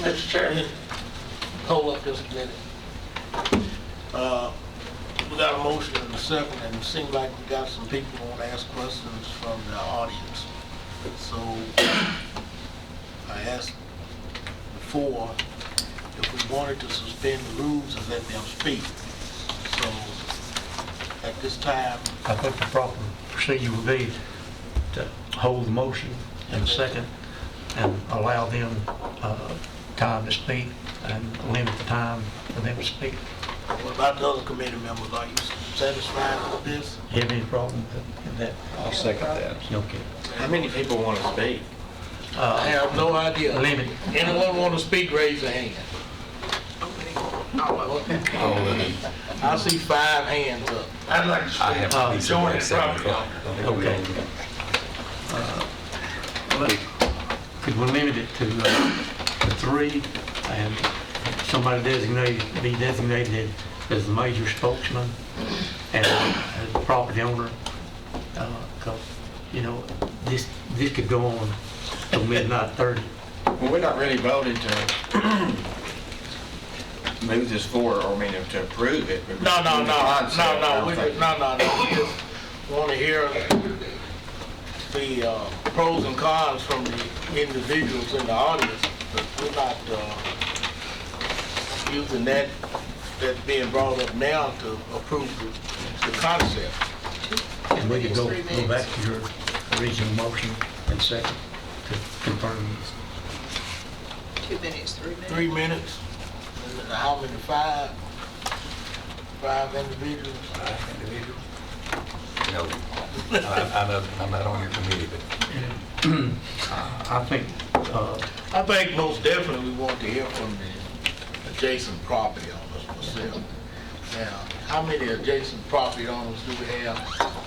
Mr. Chairman, hold up just a minute. We got a motion and a second, and it seems like we got some people who want to ask questions from the audience. So I asked before if we wanted to suspend the rules and let them speak. So at this time, I think the proper procedure would be to hold the motion in a second and allow them time to speak and limit the time for them to speak. what about the other committee members? Are you satisfied with this? You have any problem with that? I'll second that. Okay. How many people want to speak? I have no idea. Limit. Anyone want to speak, raise their hand. I see 5 hands up. I'd like to I have to be somewhere at 7 o'clock. Okay. Could we limit it to 3 and somebody be designated as the major spokesman and as the property owner? Because, you know, this could go on till midnight 30. Well, we're not really voting to move this forward, or I mean, to approve it. but No, the concept, we just want to hear the pros and cons from the individuals in the audience. But we're not using that's being brought up now to approve the concept. And we could go back to your original motion and second to confirm this. 2 minutes, 3 minutes. 3 minutes. And how many? 5? 5 individuals? 5 individuals? No, I'm not on your committee, but I think, I think most definitely we want to hear from the adjacent property owners myself. Now, how many adjacent property owners do we have?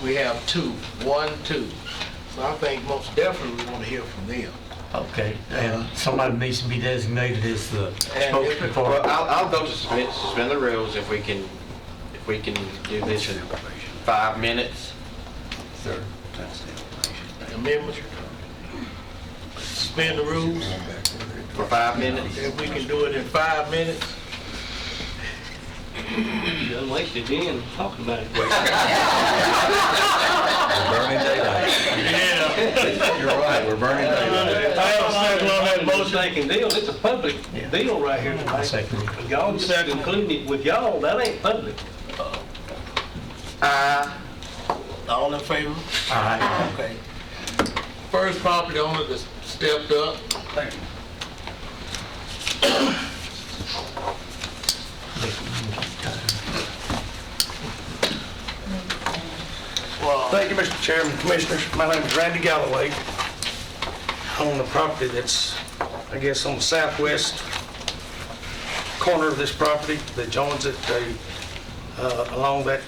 We have 2. 1, 2. So I think most definitely we want to hear from them. okay, and somebody needs to be designated as the spokesman for Well, it. I'll go to suspend the rules if we can do this in 5 minutes. sir, Amendment? Suspend the rules? For 5 minutes? If we can do it in 5 minutes? You done wasted in talking about it. we're burning daylight. Yeah. You're right, we're burning daylight. I have a second on that motion. Mistaken deal, it's a public deal right here I tonight. second it. Y'all just including it with y'all, that ain't public. All in favor? Aye. Okay. First property owner that stepped up. Thank you. applause. Thank you, Mr. Chairman, Commissioners. My name is Randy Galloway. I own the property that's, I guess, on the southwest corner of this property that joins it along that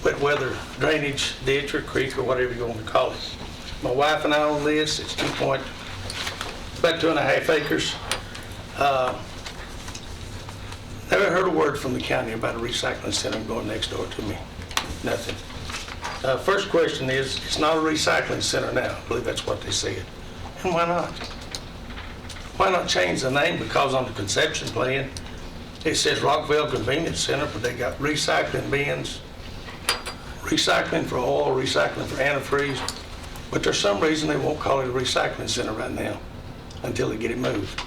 wet weather drainage ditch or creek or whatever you want to call it. My wife and I own this. It's about 2.5 acres. Never heard a word from the county about a recycling center going next door to me. Nothing. First question is, it's not a recycling center now. I believe that's what they said. And why not? Why not change the name? Because on the conception plan, it says Rockville Convenience Center, but they got recycling bins, recycling for oil, recycling for antifreeze. But there's some reason they won't call it a recycling center right now until they get it moved.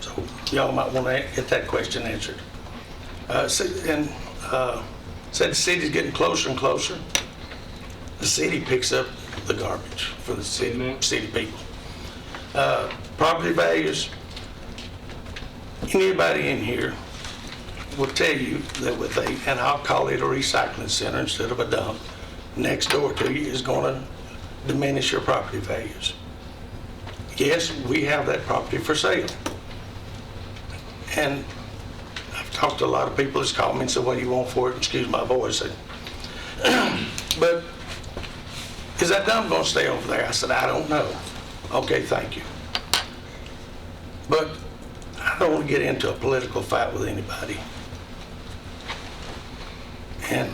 So y'all might want to get that question answered. Said the city's getting closer and closer. The city picks up the garbage for the city people. Property values. Anybody in here will tell you that with and I'll call it a recycling center instead of a dump, next door to you is going to diminish your property values. Yes, we have that property for sale. And I've talked to a lot of people that's called me and said, what do you want for it? Excuse my voice. But is that dump going to stay over there? I said, I don't know. Okay, thank you. But I don't want to get into a political fight with anybody. And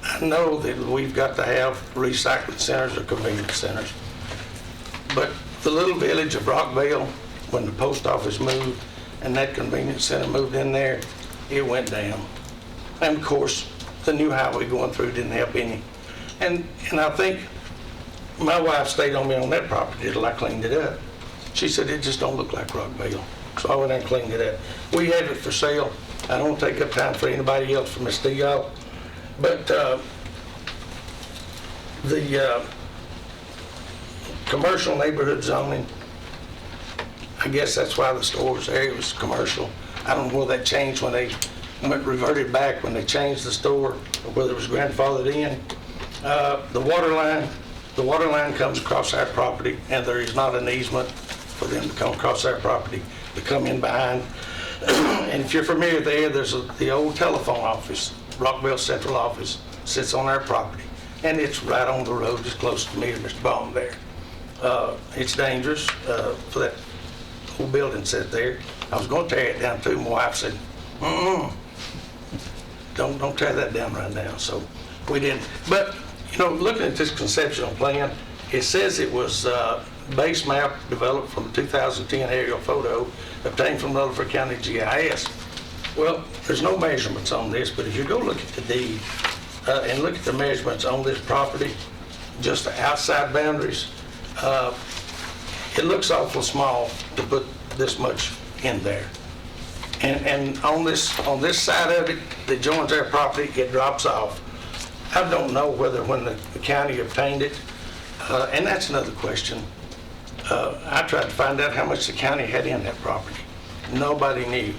I know that we've got to have recycling centers or convenience centers. But the little village of Rockville, when the post office moved and that convenience center moved in there, it went down. And of course, the new highway going through didn't help any. And I think my wife stayed on me on that property till I cleaned it up. She said, it just don't look like Rockville. So I went and cleaned it up. We have it for sale. I don't take up time for anybody else from Ms. Diop. But the commercial neighborhood zoning, I guess that's why the store was there. It was commercial. I don't know whether that changed when they reverted back when they changed the store, or whether it was grandfathered in. The water line comes across our property, and there is not an easement for them to come across our property to come in behind. And if you're familiar there's the old telephone office, Rockville Central Office, sits on our property, and it's right on the road, just close to me and Mr. Baum there. It's dangerous for that whole building sit there. I was going to tear it down too. My wife said, don't tear that down right now. So we didn't. But you know, looking at this conceptual plan, it says it was base map developed from 2010 aerial photo obtained from Rutherford County GIS. Well, there's no measurements on this, but if you go look at the deed and look at the measurements on this property, just the outside boundaries, it looks awful small to put this much in there. And on this side of it that joins our property, it drops off. I don't know whether when the county obtained it, and that's another question. I tried to find out how much the county had in that property. Nobody knew.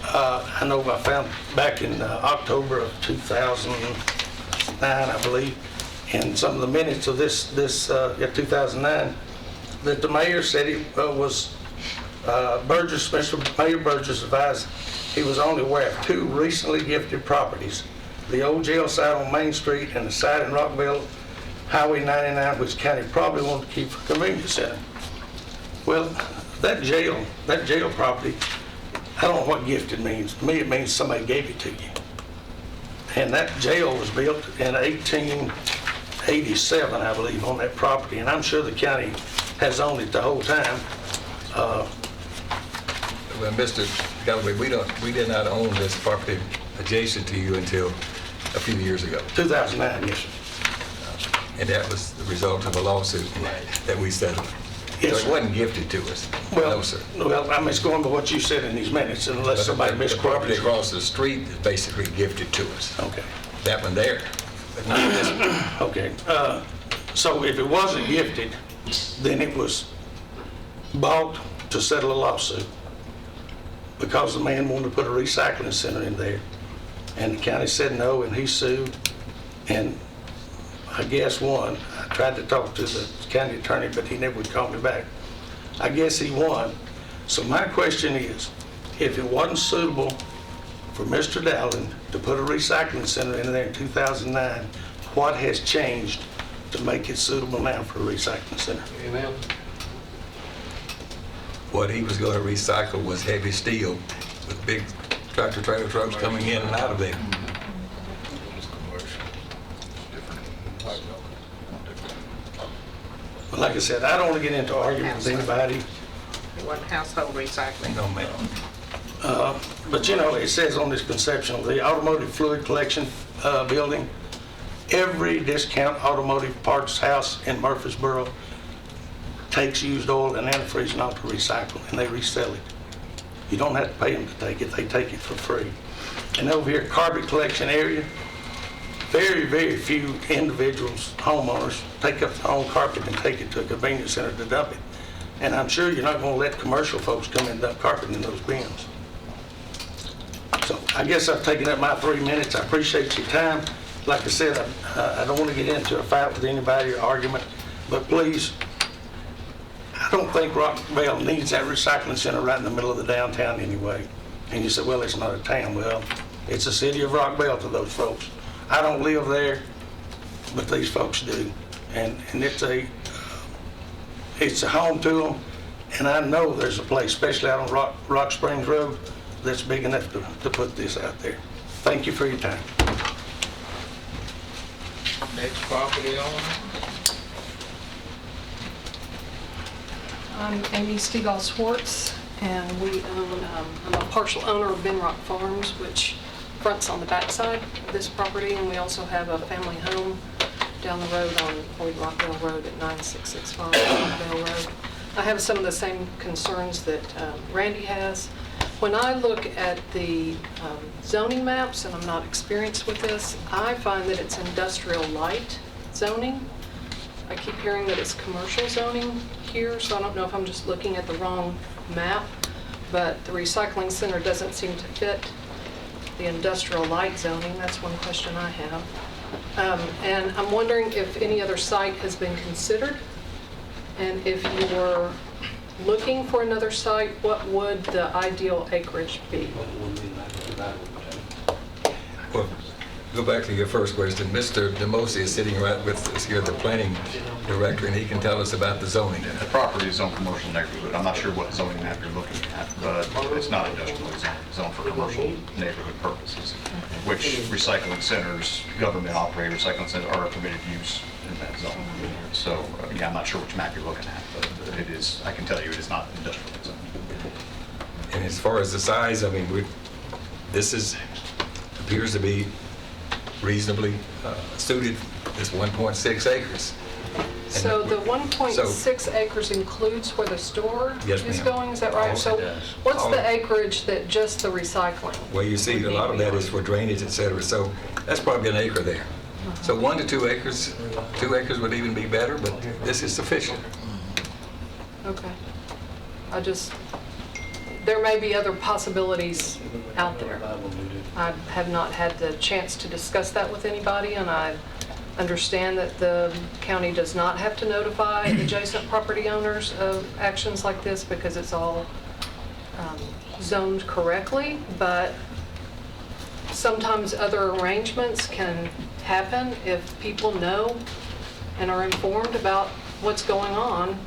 I know I found back in October of 2009, I believe, in some of the minutes of this 2009, that the mayor said it was Burgess, Mr. Mayor Burgess advised he was only aware of 2 recently gifted properties, the old jail site on Main Street and the site in Rockville, Highway 99, which county probably wanted to keep for a convenience center. Well, that jail property, I don't know what gifted means. To me, it means somebody gave it to you. And that jail was built in 1887, I believe, on that property. And I'm sure the county has owned it the whole time. Well, Mr. Galloway, we did not own this property adjacent to you until a few years ago. 2009, yes, sir. And that was the result of a lawsuit that we settled. Yes, So it wasn't gifted to us. Well, No, sir. well, I'm just going by what you said in these minutes, unless somebody The misquoted property you. across the street is basically gifted to us. Okay. That one there. But not this one. Okay. So if it wasn't gifted, then it was bought to settle a lawsuit because the man wanted to put a recycling center in there. And the county said no, and he sued. And I guess won. I tried to talk to the county attorney, but he never would call me back. I guess he won. So my question is, if it wasn't suitable for Mr. Dowling to put a recycling center in there in 2009, what has changed to make it suitable now for a recycling center? Amen. What he was going to recycle was heavy steel with big tractor trailer trucks coming in and out of there. But like I said, I don't want to get into arguing with anybody. It wasn't household recycling. No, ma'am. But you know, it says on this conceptual, the automotive fluid collection building, every discount automotive parts house in Murfreesboro takes used oil and antifreeze and auto recycle, and they resell it. You don't have to pay them to take it, they take it for free. And over here, carpet collection area, very, very few individuals, homeowners, take up their own carpet and take it to a convenience center to dump it. And I'm sure you're not going to let commercial folks come and dump carpet in those bins. So I guess I've taken up my 3 minutes. I appreciate your time. Like I said, I don't want to get into a fight with anybody or argument, but please, I don't think Rockville needs that recycling center right in the middle of the downtown anyway. And you say, well, it's not a town. Well, it's the city of Rockville to those folks. I don't live there, but these folks do. And it's a home to them. And I know there's a place, especially out on Rock Springs Road, that's big enough to put this out there. Thank you for your time. Next property owner. I'm Amy Stegall Swartz, and we own, I'm a partial owner of Benrock Farms, which fronts on the backside of this property, and we also have a family home down the road on Old Rockville Road at 9665 Rockville Road. I have some of the same concerns that Randy has. When I look at the zoning maps, and I'm not experienced with this, I find that it's industrial light zoning. I keep hearing that it's commercial zoning here, so I don't know if I'm just looking at the wrong map, but the recycling center doesn't seem to fit the industrial light zoning. That's one question I have. And I'm wondering if any other site has been considered, and if you were looking for another site, what would the ideal acreage be? Well, go back to your first question. Mr. DeMosi is sitting right with us here, the planning director, and he can tell us about the zoning. The property is on commercial neighborhood. I'm not sure what zoning map you're looking at, but it's not industrial. It's zoned for commercial neighborhood purposes, which recycling centers, government-operated recycling centers are a permitted use in that zone. So, yeah, I'm not sure which map you're looking at, but it is, I can tell you it is not industrial zone. And as far as the size, I mean, this appears to be reasonably suited, this 1.6 acres. So the 1.6 acres includes where the store Yes, is ma'am. going, is that right? All So it does. what's All the acreage that just the recycling? Well, you see, a lot of that is for drainage, et cetera, so that's probably an acre there. So 1 to 2 acres, 2 acres would even be better, but this is sufficient. Okay. There may be other possibilities out there. I have not had the chance to discuss that with anybody, and I understand that the county does not have to notify adjacent property owners of actions like this because it's all zoned correctly, but sometimes other arrangements can happen if people know and are informed about what's going on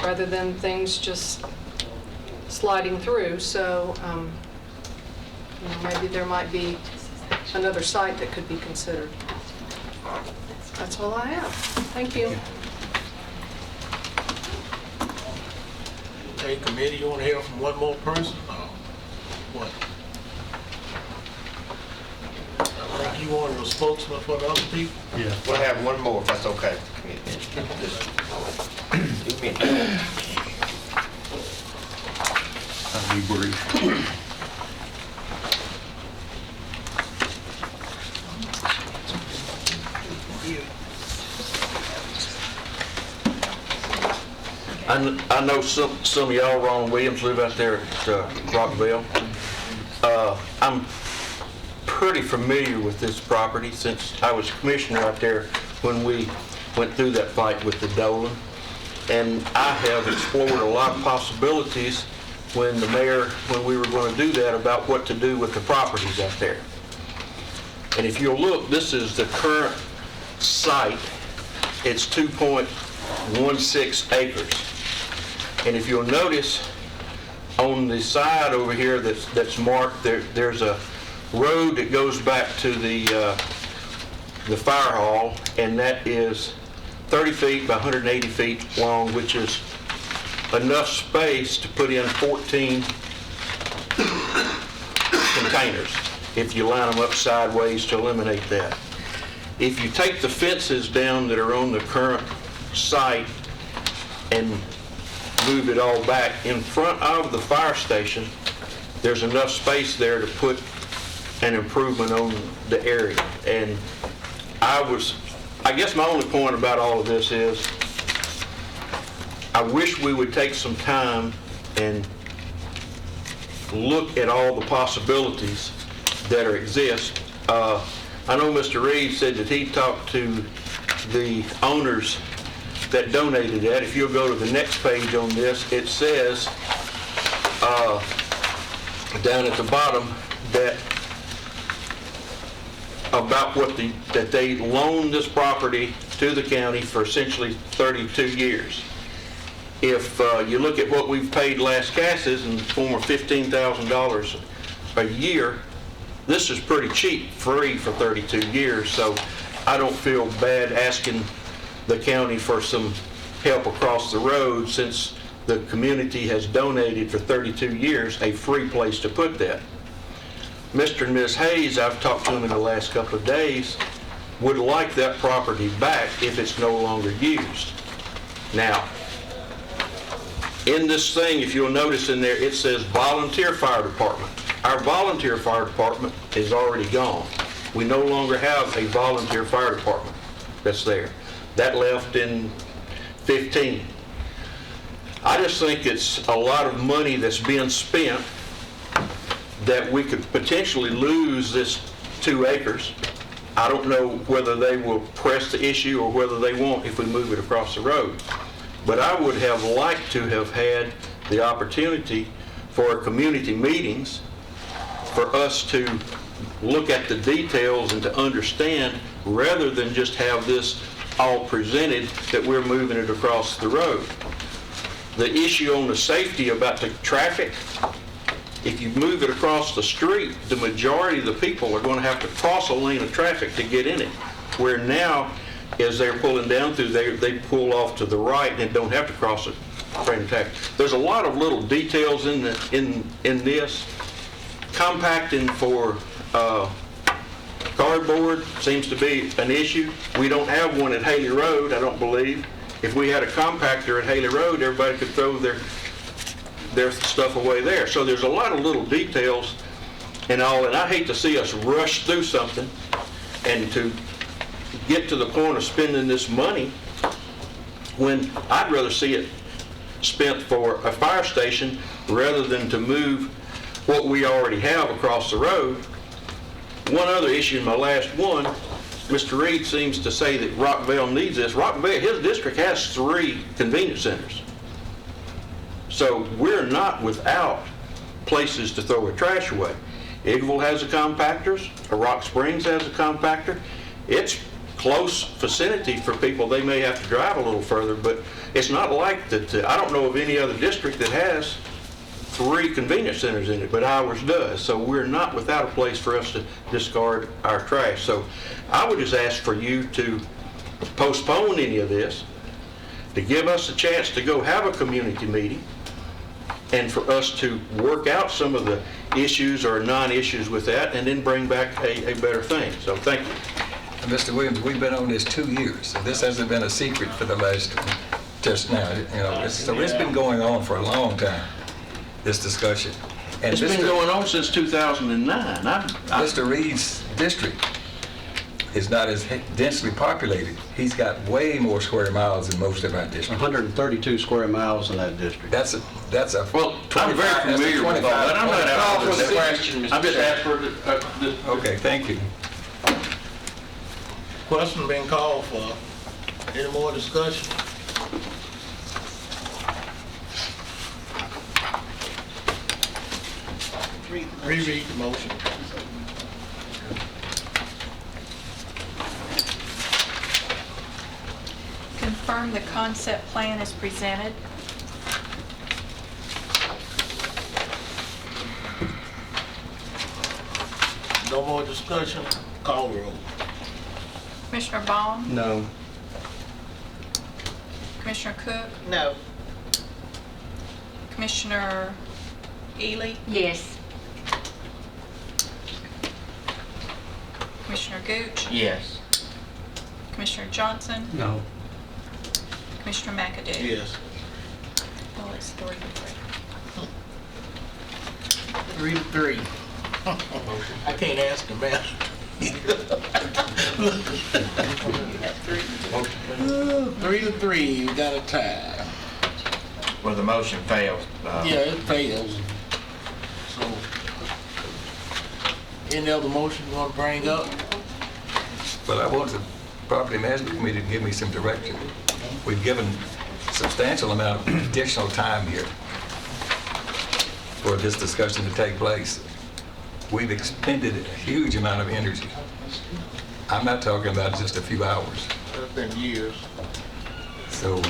rather than things just sliding through. So maybe there might be another site that could be considered. That's all I have. Thank you. Hey, committee, you want to hear from one more person? What? I think you wanted a spokesman for the other people? Yeah. We'll have one more if that's okay. I'll be brief. I know some of y'all, Ron Williams, live out there at Rockville. I'm pretty familiar with this property since I was commissioner out there when we went through that fight with the Dolan. And I have explored a lot of possibilities when we were going to do that about what to do with the properties out there. And if you'll look, this is the current site. It's 2.16 acres. And if you'll notice, on the side over here that's marked, there's a road that goes back to the fire hall, and that is 30 feet by 180 feet long, which is enough space to put in 14 containers if you line them up sideways to eliminate that. If you take the fences down that are on the current site and move it all back in front of the fire station, there's enough space there to put an improvement on the area. And I guess my only point about all of this is I wish we would take some time and look at all the possibilities that exist. I know Mr. Reed said that he talked to the owners that donated that. If you'll go to the next page on this, it says down at the bottom that about that they loaned this property to the county for essentially 32 years. If you look at what we've paid Las Casas in the form of $15,000 a year, this is pretty cheap, free for 32 years. So I don't feel bad asking the county for some help across the road, since the community has donated for 32 years a free place to put that. Mr. and Ms. Hayes, I've talked to them in the last couple of days, would like that property back if it's no longer used. Now, in this thing, if you'll notice in there, it says volunteer fire department. Our volunteer fire department is already gone. We no longer have a volunteer fire department that's there. That left in 15. I just think it's a lot of money that's being spent that we could potentially lose this 2 acres. I don't know whether they will press the issue or whether they won't if we move it across the road. But I would have liked to have had the opportunity for community meetings for us to look at the details and to understand, rather than just have this all presented that we're moving it across the road. The issue on the safety about the traffic, if you move it across the street, the majority of the people are going to have to cross a lane of traffic to get in it. Where now, as they're pulling down through, they pull off to the right and don't have to cross a train of traffic. There's a lot of little details in this. Compacting for cardboard seems to be an issue. We don't have one at Haley Road, I don't believe. If we had a compactor at Haley Road, everybody could throw their stuff away there. So there's a lot of little details and all, and I hate to see us rush through something and to get to the point of spending this money when I'd rather see it spent for a fire station rather than to move what we already have across the road. One other issue, my last one, Mr. Reed seems to say that Rockville needs this. Rockville, his district has 3 convenience centers. So we're not without places to throw our trash away. Eagleville has a compactors, Rock Springs has a compactor. It's close vicinity for people. They may have to drive a little further, but it's not like that. I don't know of any other district that has 3 convenience centers in it, but ours does. So we're not without a place for us to discard our trash. So I would just ask for you to postpone any of this, to give us a chance to go have a community meeting, and for us to work out some of the issues or non-issues with that, and then bring back a better thing. So thank you. Mr. Williams, we've been on this 2 years, so this hasn't been a secret for the last, just now, so it's been going on for a long time, this discussion. And It's been going on since 2009. Mr. Reed's district is not as densely populated. He's got way more square miles than most of our districts. 132 square miles in that district. That's a well, I'm very familiar with all that. I'm not asking the question. I'm just asking for Okay, thank you. Question been called for. Any more discussion? Reread the motion. Confirm the concept plan as presented. No more discussion? Call the roll. Commissioner Bond? No. Commissioner Cook? No. Commissioner Ely? Yes. Commissioner Gooch? Yes. Commissioner Johnson? No. Commissioner McAdoo? Yes. Well, it's 3 to 3. 3 to 3. I can't ask him that. 3 to 3, you got a tie. Well, the motion fails. Yeah, it fails. So, any other motion you want to bring up? But I want the property management committee to give me some direction. We've given substantial amount of additional time here for this discussion to take place. We've expended a huge amount of energy. I'm not talking about just a few hours. It's been years. So,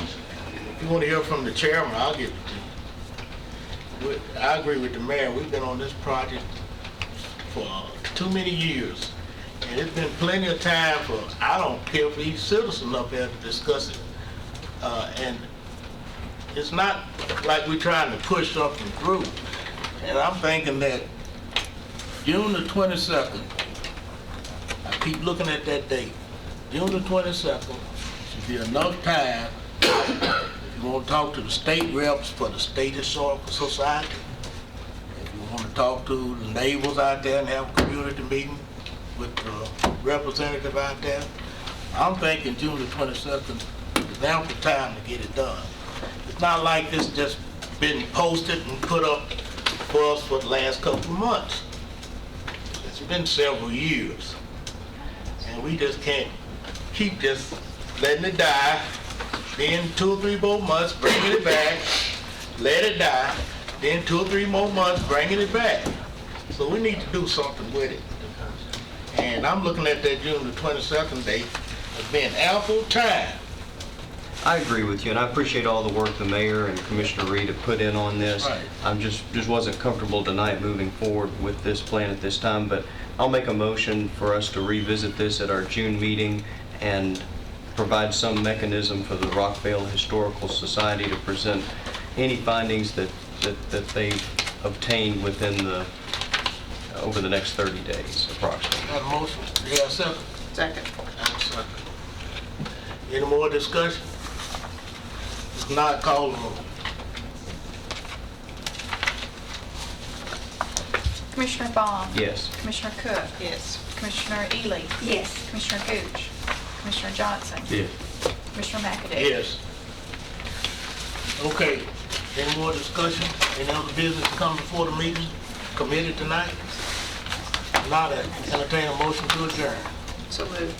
If you want to hear from the chairman, I'll give it to you. I agree with the mayor. We've been on this project for too many years. And it's been plenty of time for, I don't care for each citizen up there to discuss it. And it's not like we're trying to push something through. And I'm thinking that June the 22nd, I keep looking at that date, June the 22nd should be enough time if you want to talk to the state reps for the State Historical Society, if you want to talk to the neighbors out there and have a community meeting with the representative out there. I'm thinking June the 22nd is ample time to get it done. It's not like this just been posted and put up for us for the last couple of months. It's been several years. And we just can't keep just letting it die. Then 2 or 3 more months, bringing it back, let it die. Then 2 or 3 more months, bringing it back. So we need to do something with it. And I'm looking at that June the 22nd date as being ample time. I agree with you, and I appreciate all the work the mayor and Commissioner Reed have put in on this. Right. I'm just wasn't comfortable tonight moving forward with this plan at this time, but I'll make a motion for us to revisit this at our June meeting and provide some mechanism for the Rockvale Historical Society to present any findings that they've obtained within the over the next 30 days, approximately. Got a motion? You got a second? Second. Got a second. Any more discussion? If not, call the roll. Commissioner Bond? Yes. Commissioner Cook? Yes. Commissioner Ely? Yes. Commissioner Gooch? Commissioner Johnson? Yes. Commissioner McAdoo? Yes. Okay, any more discussion? Any other business to come before the meeting committee tonight? Not entertain a motion to adjourn. So moved.